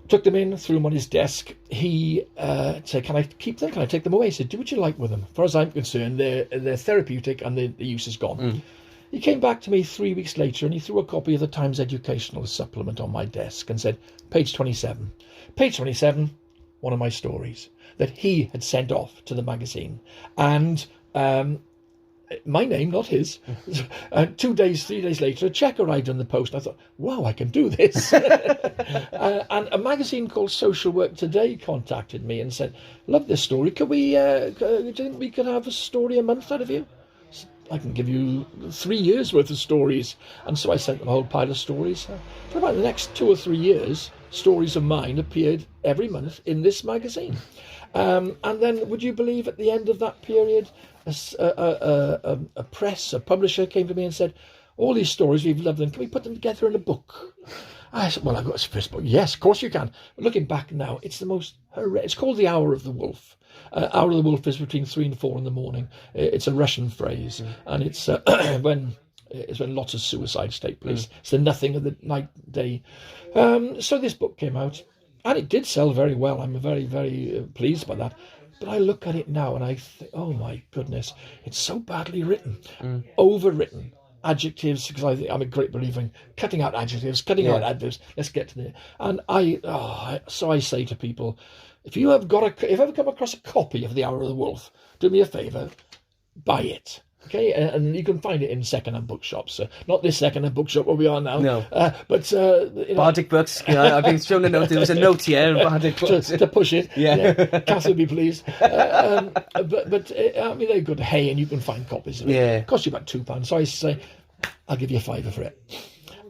Took them in, threw them on his desk. He said, can I keep them? Can I take them away? He said, do what you like with them. As far as I'm concerned, they're therapeutic and the use is gone. He came back to me 3 weeks later and he threw a copy of the Times Educational Supplement on my desk and said, page 27. Page 27, one of my stories that he had sent off to the magazine. And my name, not his. 2 days, 3 days later, a check arrived in the post. And I thought, wow, I can do this. And a magazine called Social Work Today contacted me and said, love this story. Do you think we could have a story a month out of you? I can give you 3 years worth of stories. And so I sent them a whole pile of stories. For about the next 2 or 3 years, stories of mine appeared every month in this magazine. And then, would you believe, at the end of that period, a publisher came to me and said, all these stories, we've loved them, can we put them together in a book? I said, well, I've got a first book. Yes, of course you can. But looking back now, it's the most horrendous. It's called The Hour of the Wolf. Hour of the Wolf is between 3 and 4 in the morning. It's a Russian phrase, and it's when lots of suicides take place. It's the nothing of the night day. So this book came out, and it did sell very well. I'm very, very pleased by that. But I look at it now and I think, oh my goodness, it's so badly written, overwritten. Adjectives, because I'm a great believer in cutting out adjectives, cutting out adverbs. Let's get to the and so I say to people, if you have ever come across a copy of The Hour of the Wolf, do me a favour, buy it. Okay, and you can find it in second-hand bookshops. Not this second-hand bookshop where we are now. No, but
Bardic Books. I've been shown a note. There was a note here in Bardic Books
to push it. Yeah, Kath will be pleased. But I mean, they're good. Hey, and you can find copies of it. Yeah, it costs you about £2. So I say, I'll give you £5 for it.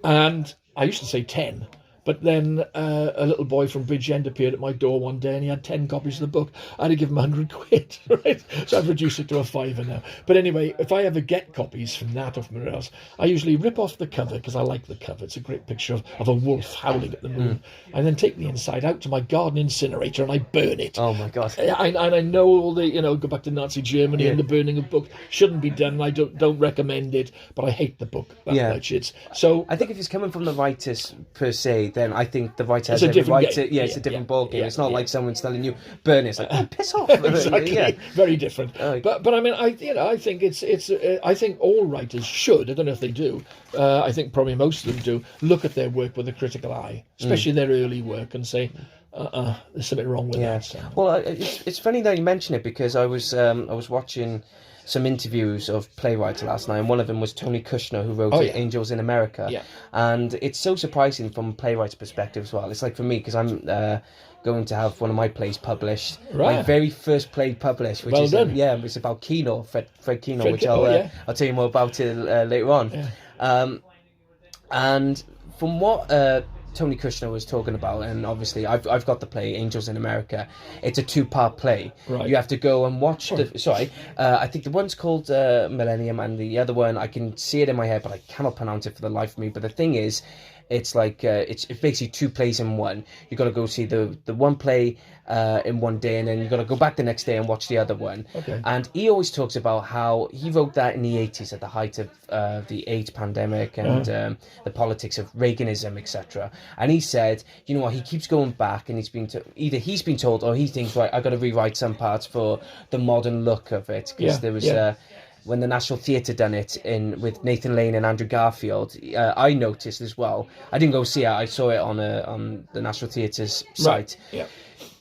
And I used to say 10. But then a little boy from Bridgend appeared at my door one day and he had 10 copies of the book. I had to give him £100, right? So I've reduced it to £5 now. But anyway, if I ever get copies from that or from anywhere else, I usually rip off the cover because I like the cover. It's a great picture of a wolf howling at the moon. And then take the inside out to my garden incinerator and I burn it.
Oh my God.
And I know all the, go back to Nazi Germany and the burning of books shouldn't be done. I don't recommend it, but I hate the book that much. So
I think if it's coming from the writers per se, then I think the writer has every right to. Yeah, it's a different ball game. It's not like someone's telling you burn it. It's like piss off.
Exactly, very different. But I mean, I think I think all writers should. I don't know if they do. I think probably most of them do. Look at their work with a critical eye, especially their early work, and say, there's something wrong with that. So.
Well, it's funny that you mention it because I was watching some interviews of playwrights last night, and one of them was Tony Kushner, who wrote Angels in America. Yeah. And it's so surprising from a playwright's perspective as well. It's like for me, because I'm going to have one of my plays published. Right. My very first play published, which is it's about Kino, Fred Kino, which I'll tell you more about it later on. Yeah. And from what Tony Kushner was talking about, and obviously I've got the play Angels in America. It's a 2-part play. Right. You have to go and watch I think the one's called Millennium, and the other one I can see it in my head, but I cannot pronounce it for the life of me. But the thing is, it's like it's basically 2 plays in one. You got to go see the one play in one day, and then you got to go back the next day and watch the other one. Okay. And he always talks about how he wrote that in the 80s at the height of the AIDS pandemic and the politics of Reaganism, etc. And he said, you know what, he keeps going back, and either he's been told or he thinks, right, I got to rewrite some parts for the modern look of it, because there was. When the National Theatre done it with Nathan Lane and Andrew Garfield, I noticed as well. I didn't go see it. I saw it on the National Theatre's site. Right. Yeah.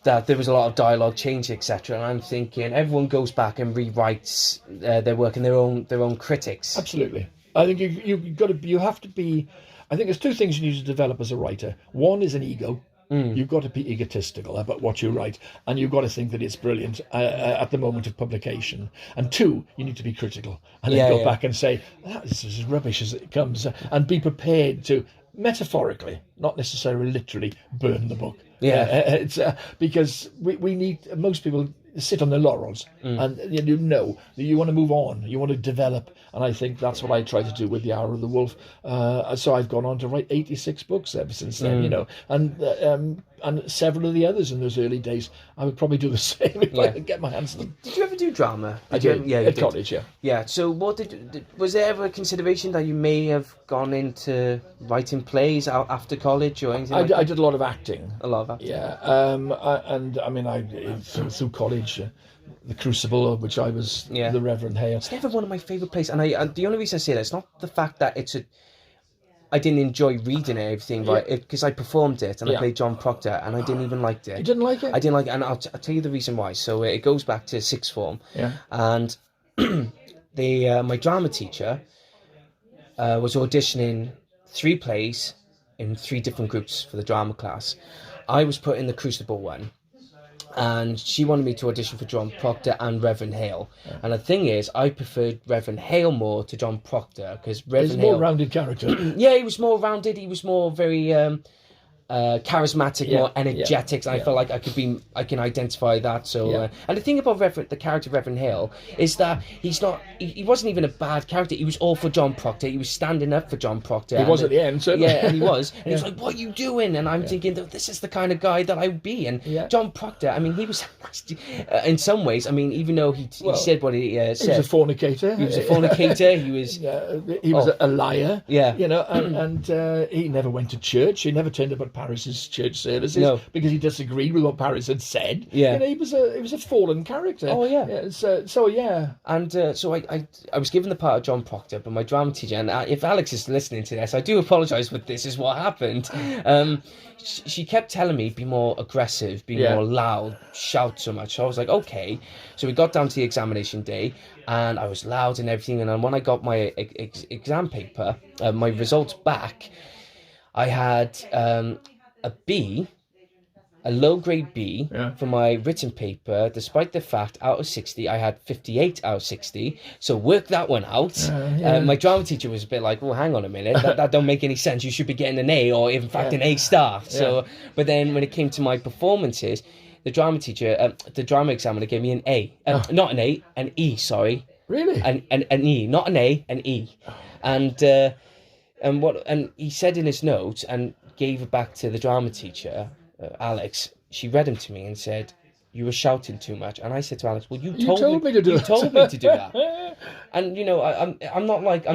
That there was a lot of dialogue change, etc. And I'm thinking everyone goes back and rewrites their work and their own critics.
Absolutely. I think you have to be. I think there's 2 things you need to develop as a writer. One is an ego. You've got to be egotistical about what you write, and you've got to think that it's brilliant at the moment of publication. And two, you need to be critical, and then go back and say, this is as rubbish as it comes, and be prepared to, metaphorically, not necessarily literally, burn the book. It's because we need, most people sit on their laurels, and you know that you want to move on, you want to develop, and I think that's what I try to do with The Hour of the Wolf. So I've gone on to write 86 books ever since then, you know, and several of the others in those early days. I would probably do the same if I could get my hands on them.
Did you ever do drama?
I did.
Yeah,
at college.
Yeah. So, was there ever a consideration that you may have gone into writing plays after college or anything?
I did a lot of acting.
A lot of acting.
Yeah, and I mean, through college, The Crucible, which I was the Reverend Hale.
It's never one of my favourite plays, and the only reason I say that, it's not the fact that I didn't enjoy reading everything, right? Because I performed it and I played John Proctor, and I didn't even like it.
You didn't like it?
I didn't like it, and I'll tell you the reason why. So it goes back to sixth form, and my drama teacher was auditioning 3 plays in 3 different groups for the drama class. I was put in the Crucible one, and she wanted me to audition for John Proctor and Reverend Hale. And the thing is, I preferred Reverend Hale more to John Proctor, because Reverend Hale...
He's a more rounded character.
Yeah, he was more rounded. He was more very charismatic, more energetic. I felt like I can identify that. So, and the thing about the character of Reverend Hale is that he wasn't even a bad character. He was all for John Proctor. He was standing up for John Proctor.
He was at the end, certainly.
Yeah, and he was. And he was like, "What are you doing?" And I'm thinking that this is the kind of guy that I would be. And John Proctor, I mean, he was in some ways. I mean, even though he said what he said,
he was a fornicator.
He was a fornicator. He was.
He was a liar.
Yeah.
You know, and he never went to church. He never turned up at Paris's church services because he disagreed with what Paris had said.
Yeah.
You know, he was a fallen character.
Oh yeah.
So yeah.
And so I was given the part of John Proctor, but my drama teacher, and if Alex is listening to this, I do apologise, but this is what happened. She kept telling me, be more aggressive, be more loud, shout so much. So I was like, okay. So we got down to the examination day, and I was loud and everything. And then when I got my exam paper, my results back, I had a B, a low-grade B for my written paper, despite the fact out of 60, I had 58 out of 60. So work that one out. My drama teacher was a bit like, well, hang on a minute, that don't make any sense. You should be getting an A, or in fact an A star. So, but then when it came to my performances, the drama teacher, the drama examiner gave me an A. Not an A, an E, sorry.
Really?
An E, not an A, an E. And he said in his notes, and gave it back to the drama teacher, Alex. She read him to me and said, "You were shouting too much." And I said to Alex, "Well, you told me to do that." And you know, I'm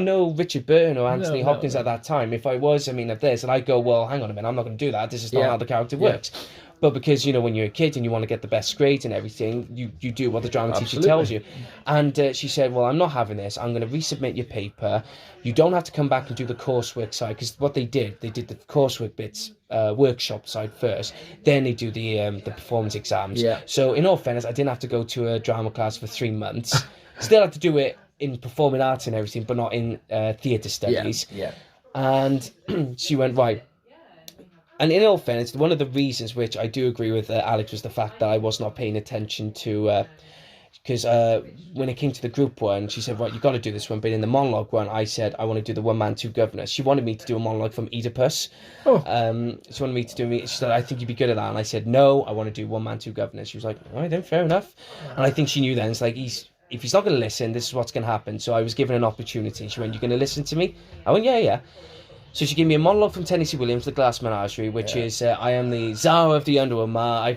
no Richard Burton or Anthony Hopkins at that time. If I was, I mean, of this, and I go, well, hang on a minute, I'm not going to do that. This is not how the character works. But because, you know, when you're a kid and you want to get the best grades and everything, you do what the drama teacher tells you. And she said, well, I'm not having this. I'm going to resubmit your paper. You don't have to come back and do the coursework side, because what they did the coursework bits, workshop side first. Then they do the performance exams. Yeah. So in all fairness, I didn't have to go to a drama class for 3 months. Still had to do it in performing arts and everything, but not in theatre studies. Yeah. And she went, right. And in all fairness, one of the reasons which I do agree with Alex was the fact that I was not paying attention to, because when it came to the group one, she said, right, you've got to do this one. But in the monologue one, I said, I want to do the one man, two governors. She wanted me to do a monologue from Oedipus. She wanted me to do she said, I think you'd be good at that. And I said, no, I want to do one man, two governors. She was like, all right, then fair enough. And I think she knew then, it's like, if he's not going to listen, this is what's going to happen. So I was given an opportunity. She went, you're going to listen to me? I went, yeah. So she gave me a monologue from Tennessee Williams, The Glass Menagerie, which is, I am the Tsar of the Underworld. I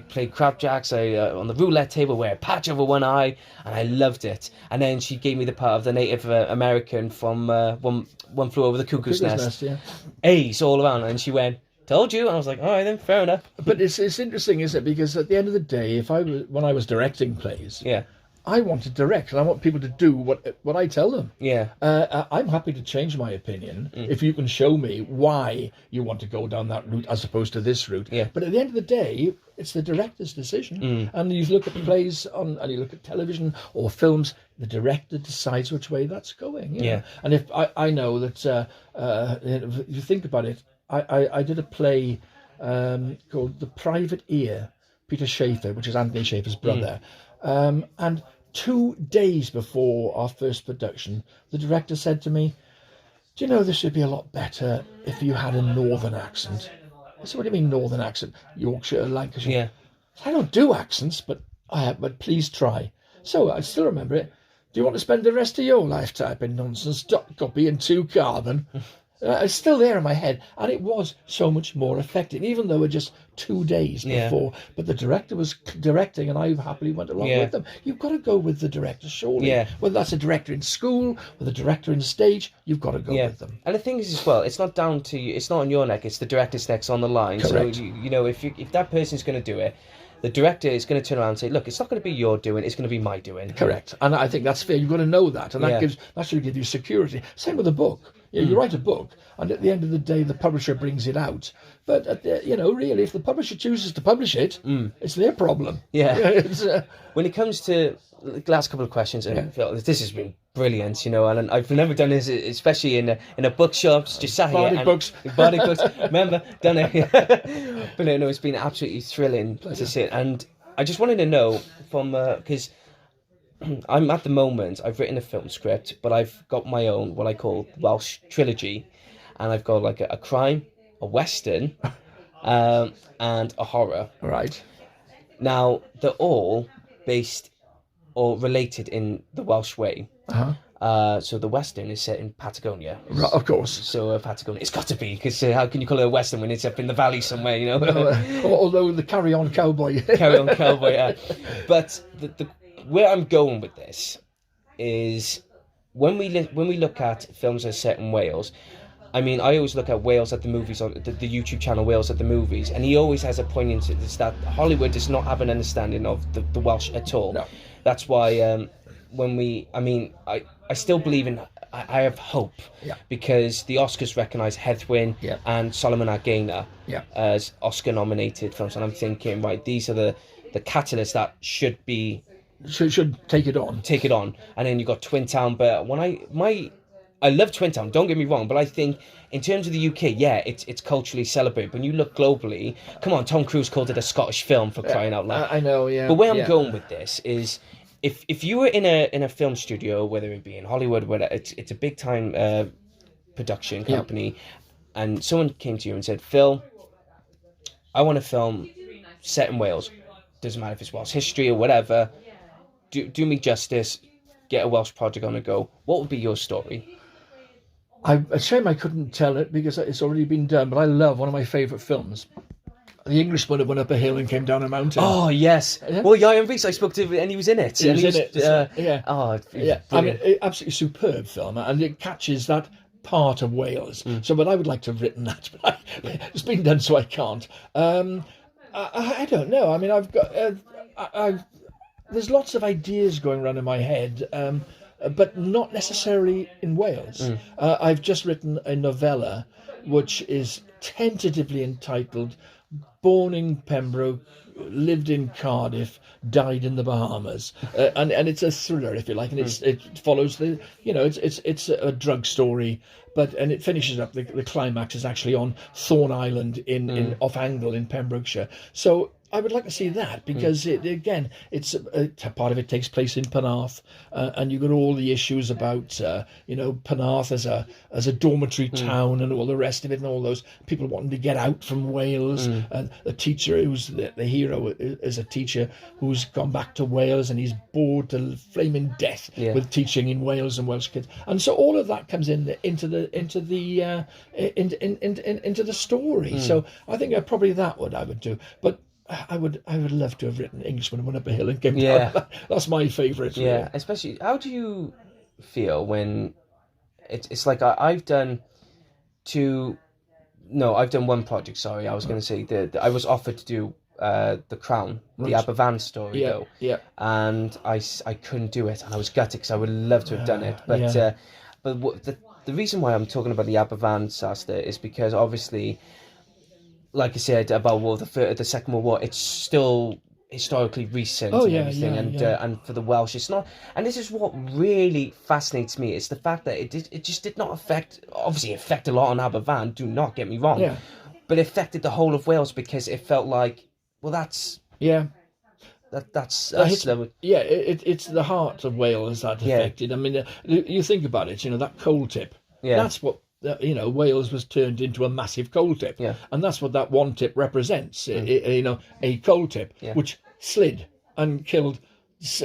played crapjacks on the roulette table, wear a patch over one eye, and I loved it. And then she gave me the part of the Native American from One Flew Over the Cuckoo's Nest. A's all around. And she went, told you. And I was like, all right, then, fair enough.
But it's interesting, isn't it? Because at the end of the day, when I was directing plays... Yeah. I want to direct, and I want people to do what I tell them. Yeah. I'm happy to change my opinion if you can show me why you want to go down that route as opposed to this route. Yeah. But at the end of the day, it's the director's decision. And you look at plays and you look at television or films, the director decides which way that's going. You know? And if I know that, if you think about it, I did a play called The Private Ear, Peter Schaefer, which is Anthony Schaefer's brother. And 2 days before our first production, the director said to me, "Do you know this would be a lot better if you had a northern accent?" I said, "What do you mean northern accent? Yorkshire, Lancashire?"
Yeah.
"I don't do accents, but but please try." So I still remember it. "Do you want to spend the rest of your life typing nonsense? Dot copy and 2 carbon." It's still there in my head, and it was so much more effective, even though it was just 2 days before. But the director was directing, and I happily went along with them. You've got to go with the director, surely.
Yeah.
Whether that's a director in school, or the director in stage, you've got to go with them.
And the thing is as well, it's not down to you, it's not on your neck, it's the director's neck's on the line.
Correct.
So, you know, if that person's going to do it, the director is going to turn around and say, look, it's not going to be your doing, it's going to be my doing.
Correct. And I think that's fair. You've got to know that. And that should give you security. Same with a book. You write a book, and at the end of the day, the publisher brings it out. But, really, if the publisher chooses to publish it, it's their problem.
Yeah. When it comes to the last couple of questions, and Phil, this has been brilliant, and I've never done this, especially in a bookshop, just sat here. Bardic books. Remember, done it. But no, it's been absolutely thrilling to sit. And I just wanted to know from, because I'm at the moment, I've written a film script, but I've got my own, what I call Welsh trilogy. And I've got like a crime, a western, and a horror.
Right.
Now, they're all based or related in the Welsh way. So the western is set in Patagonia.
Right, of course.
So Patagonia, it's got to be, because how can you call it a western when it's up in the valley somewhere,
Although the Carry On Cowboy.
Carry On Cowboy, yeah. But where I'm going with this is when we look at films that are set in Wales. I mean, I always look at Wales at the movies on the YouTube channel Wales at the movies, and he always has a point into this, that Hollywood does not have an understanding of the Welsh at all.
No.
That's why I still believe in, I have hope, because the Oscars recognise Heddwyn and Solomon Argaina as Oscar-nominated films, and I'm thinking, right, these are the catalysts that should
take it on.
And then you've got Twin Town, but I love Twin Town, don't get me wrong, but I think in terms of the UK, it's culturally celebrated. When you look globally, come on, Tom Cruise called it a Scottish film, for crying out loud.
I know, yeah.
But where I'm going with this is, if you were in a film studio, whether it be in Hollywood, whether it's a big time production company, and someone came to you and said, "Phil, I want a film set in Wales. Doesn't matter if it's Welsh history or whatever. Do me justice. Get a Welsh project on the go. What would be your story?"
A shame I couldn't tell it because it's already been done, but I love one of my favourite fills. The Englishman that went up a hill and came down a mountain.
Oh, yes. Yeah. Well, Ian Reese, I spoke to him and he was in it.
He was in it.
I
mean, absolutely superb film, and it catches that part of Wales. So, but I would like to have written that, but it's been done, so I can't. I don't know. I mean, I've got... there's lots of ideas going around in my head, but not necessarily in Wales. I've just written a novella which is tentatively entitled Born in Pembroke, Lived in Cardiff, Died in the Bahamas, and it's a thriller, if you like, and it follows the, it's a drug story, and it finishes up, the climax is actually on Thorn Island in off Angle in Pembrokeshire. So I would like to see that, because it's part of it takes place in Penarth, and you've got all the issues about Penarth as a dormitory town and all the rest of it, and all those people wanting to get out from Wales, and the teacher who's the hero is a teacher who's gone back to Wales, and he's bored to flaming death with teaching in Wales and Welsh kids, and so all of that comes into the story. So I think probably that what I would do, but I would love to have written Englishman went up a hill and came down. That's my favourite.
Yeah, really. Especially, how do you feel when it's like I've done one project. Sorry, I was going to say I was offered to do The Crown, the Aberfan story though. Yeah. And I couldn't do it, and I was gutted because I would love to have done it. But the reason why I'm talking about the Aberfan disaster is because obviously, like I said about the Second World War, it's still historically recent and for the Welsh it's not, and this is what really fascinates me, is the fact that it just did not affect a lot on Aberfan, do not get me wrong, but it affected the whole of Wales because it felt like, well, that's
Yeah.
that's
It's the heart of Wales that affected. I mean, you think about it. That coal tip.
Yeah.
That's what Wales was turned into a massive coal tip.
Yeah.
And that's what that one tip represents. A coal tip which slid and killed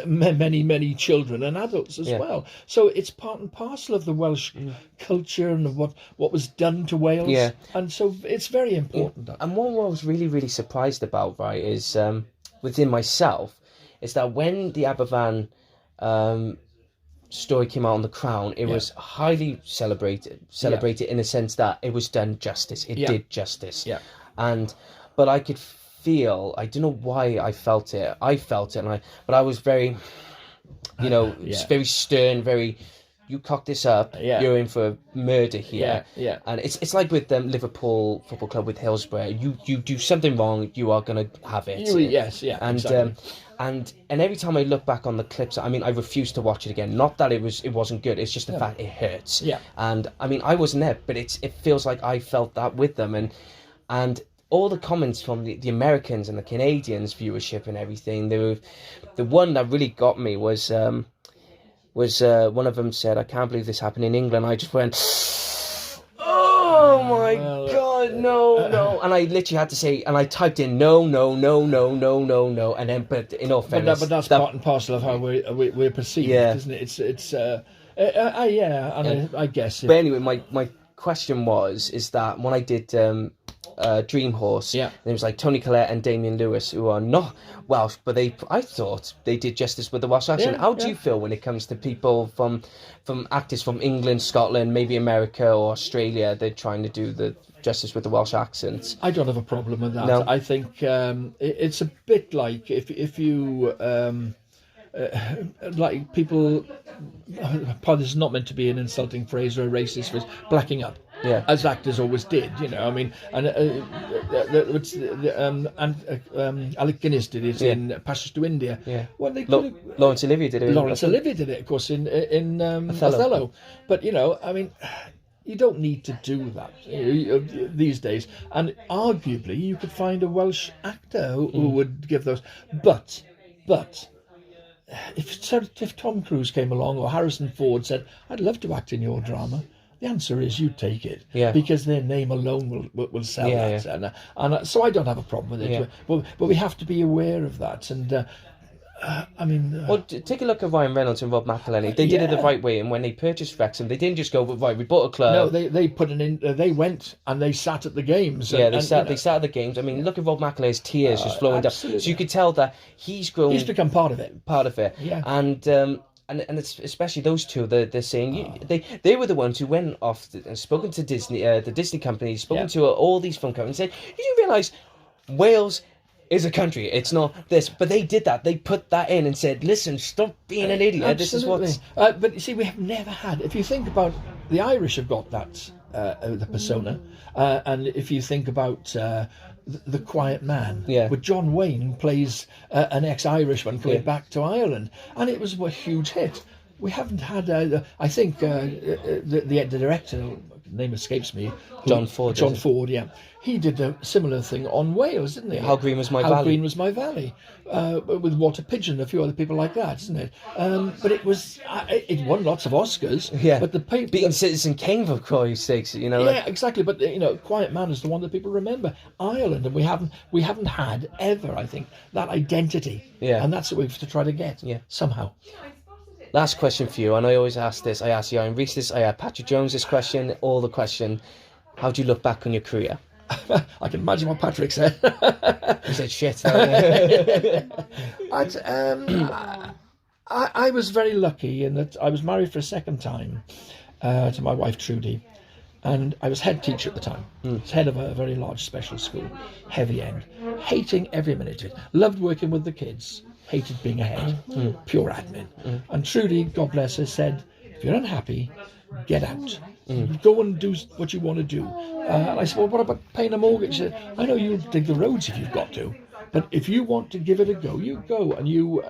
many children and adults as well. So it's part and parcel of the Welsh culture and what was done to Wales.
Yeah.
And so it's very important.
And what I was really surprised about, right, is within myself, is that when the Aberfan story came out on The Crown, it was highly celebrated in the sense that it was done justice. It did justice. Yeah. But I could feel, I don't know why I felt it, but I was very, very stern, very, you cock this up, you're in for murder here.
Yeah.
And it's like with Liverpool Football Club with Hillsborough, you do something wrong, you are going to have it.
Exactly.
And every time I look back on the clips, I mean, I refuse to watch it again. Not that it wasn't good, it's just the fact it hurts.
Yeah.
And I mean, I wasn't there, but it feels like I felt that with them. And all the comments from the Americans and the Canadians viewership and everything, the one that really got me was one of them said, "I can't believe this happened in England." I just went, "Oh my God, no!" And I literally had to say, and I typed in no, and then, but in all fairness,
but that's part and parcel of how we're perceived, isn't it? It's I guess.
But anyway, my question is that when I did Dream Horse, there was like Tony Collette and Damien Lewis, who are not Welsh, but I thought they did justice with the Welsh accent. How do you feel when it comes to people from actors from England, Scotland, maybe America or Australia? They're trying to do the justice with the Welsh accents.
I don't have a problem with that.
No.
I think it's a bit like if you like people. This is not meant to be an insulting phrase or a racist phrase. Blacking up. Yeah. As actors always did, I mean, and Alec Guinness did it in Passage to India.
Yeah.
Well, they
Laurence Olivier did it.
Laurence Olivier did it, of course, in Othello. But I mean, you don't need to do that these days. And arguably, you could find a Welsh actor who would give those. But if Tom Cruise came along or Harrison Ford said, "I'd love to act in your drama," the answer is you take it, because their name alone will sell that. Yeah. And so I don't have a problem with it. Yeah. But we have to be aware of that. And I mean...
well, take a look at Ryan Reynolds and Rob McElhenney. They did it the right way, and when they purchased Wrexham, they didn't just go, right, we bought a club.
No, they put it in. They went and they sat at the games.
They sat at the games. I mean, look at Rob McElhenney's tears just flowing down. So you could tell that he's grown.
He's become part of it.
Yeah. And it's especially those two. They're saying they were the ones who went off and spoken to Disney, the Disney companies, spoken to all these film companies, and said, "You realise Wales is a country. It's not this." But they did that. They put that in and said, "Listen, stop being an idiot.
Absolutely.
This is what's."
But you see, we have never had. If you think about the Irish, have got that the persona, and if you think about. The Quiet Man, with John Wayne plays an ex-Irishman coming back to Ireland, and it was a huge hit. We haven't had, I think, the director, name escapes me,
John Ford,
he did a similar thing on Wales, didn't he?
How Green Was My
How
Valley.
Green Was My Valley, with Walter Pidgeon, a few other people like that, isn't it? But it was, it won lots of Oscars. Yeah. But
beating Citizen Kane for Christ's sakes,
Yeah, exactly. But Quiet Man is the one that people remember. Ireland, and we haven't had ever, I think, that identity. Yeah. And that's what we have to try to get. Yeah. Somehow.
Last question for you, and I always ask this. I ask Ian Reese this. I ask Patrick Jones this question. All the question: how do you look back on your career?
I can imagine what Patrick said.
He said shit.
I was very lucky in that I was married for a second time to my wife Trudy, and I was head teacher at the time. I was head of a very large special school, heavy end, hating every minute of it. Loved working with the kids, hated being a head, pure admin. And Trudy, God bless her, said, "If you're unhappy, get out. Go and do what you want to do." And I said, "Well, what about paying a mortgage?" She said, "I know you'll dig the roads if you've got to, But if you want to give it a go, you go and you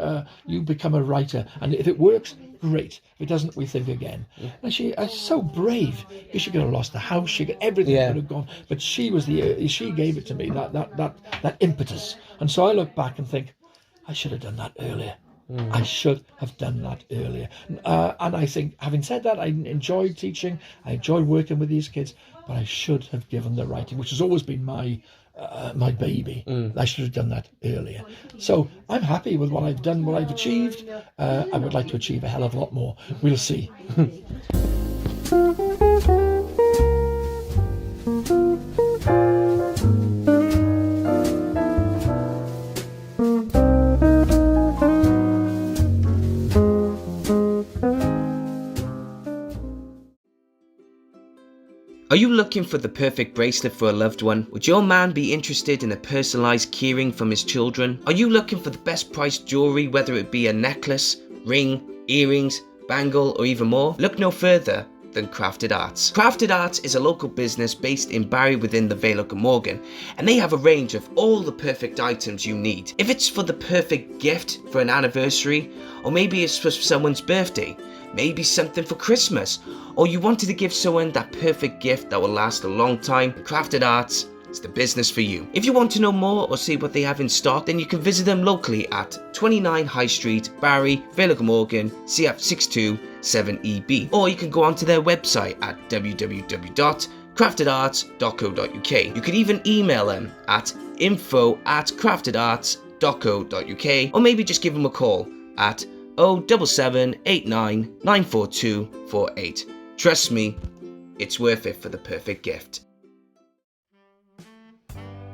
become a writer. And if it works, great. If it doesn't, we think again. And she is so brave, because she could have lost the house, she could everything could have gone. But she gave it to me, that impetus. And so I look back and think, I should have done that earlier. I should have done that earlier. And I think, having said that, I enjoyed teaching, I enjoyed working with these kids, but I should have given the writing, which has always been my baby. I should have done that earlier. So I'm happy with what I've done, what I've achieved. I would like to achieve a hell of a lot more. We'll see.
Are you looking for the perfect bracelet for a loved one? Would your man be interested in a personalised keyring from his children? Are you looking for the best priced jewellery, whether it be a necklace, ring, earrings, bangle or even more? Look no further than Crafted Arts. Crafted Arts is a local business based in Barry within the Vale of Glamorgan, and they have a range of all the perfect items you need. If it's for the perfect gift for an anniversary, or maybe it's for someone's birthday, maybe something for Christmas, or you wanted to give someone that perfect gift that will last a long time, Crafted Arts is the business for you. If you want to know more or see what they have in stock, then you can visit them locally at 29 High Street, Barry, Vale of Glamorgan, CF627EB, or you can go onto their website at www.craftedarts.co.uk. You could even email them at info@craftedarts.co.uk, or maybe just give them a call at 07789 942 48. Trust me, it's worth it for the perfect gift.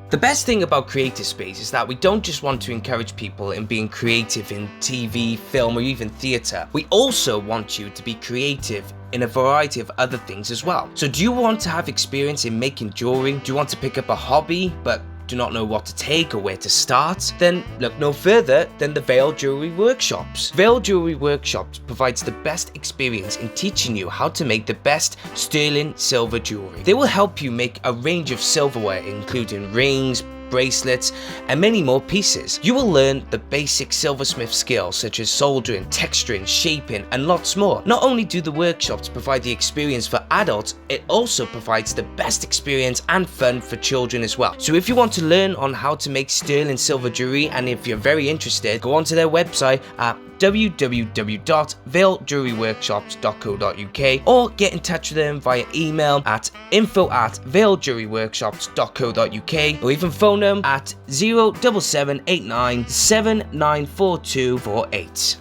The best thing about Creative Space is that we don't just want to encourage people in being creative in TV, film or even theatre. We also want you to be creative in a variety of other things as well. So do you want to have experience in making jewellery? Do you want to pick up a hobby but do not know what to take or where to start? Then look no further than the Vale Jewellery Workshops. Vale Jewellery Workshops provides the best experience in teaching you how to make the best sterling silver jewellery. They will help you make a range of silverware including rings, bracelets and many more pieces. You will learn the basic silversmith skills such as soldering, texturing, shaping and lots more. Not only do the workshops provide the experience for adults, it also provides the best experience and fun for children as well. So if you want to learn on how to make sterling silver jewelry, and if you're very interested, go onto their website at www.valedjewelryworkshops.co.uk or get in touch with them via email at info@valedjewelryworkshops.co.uk or even phone them at 07789 794248.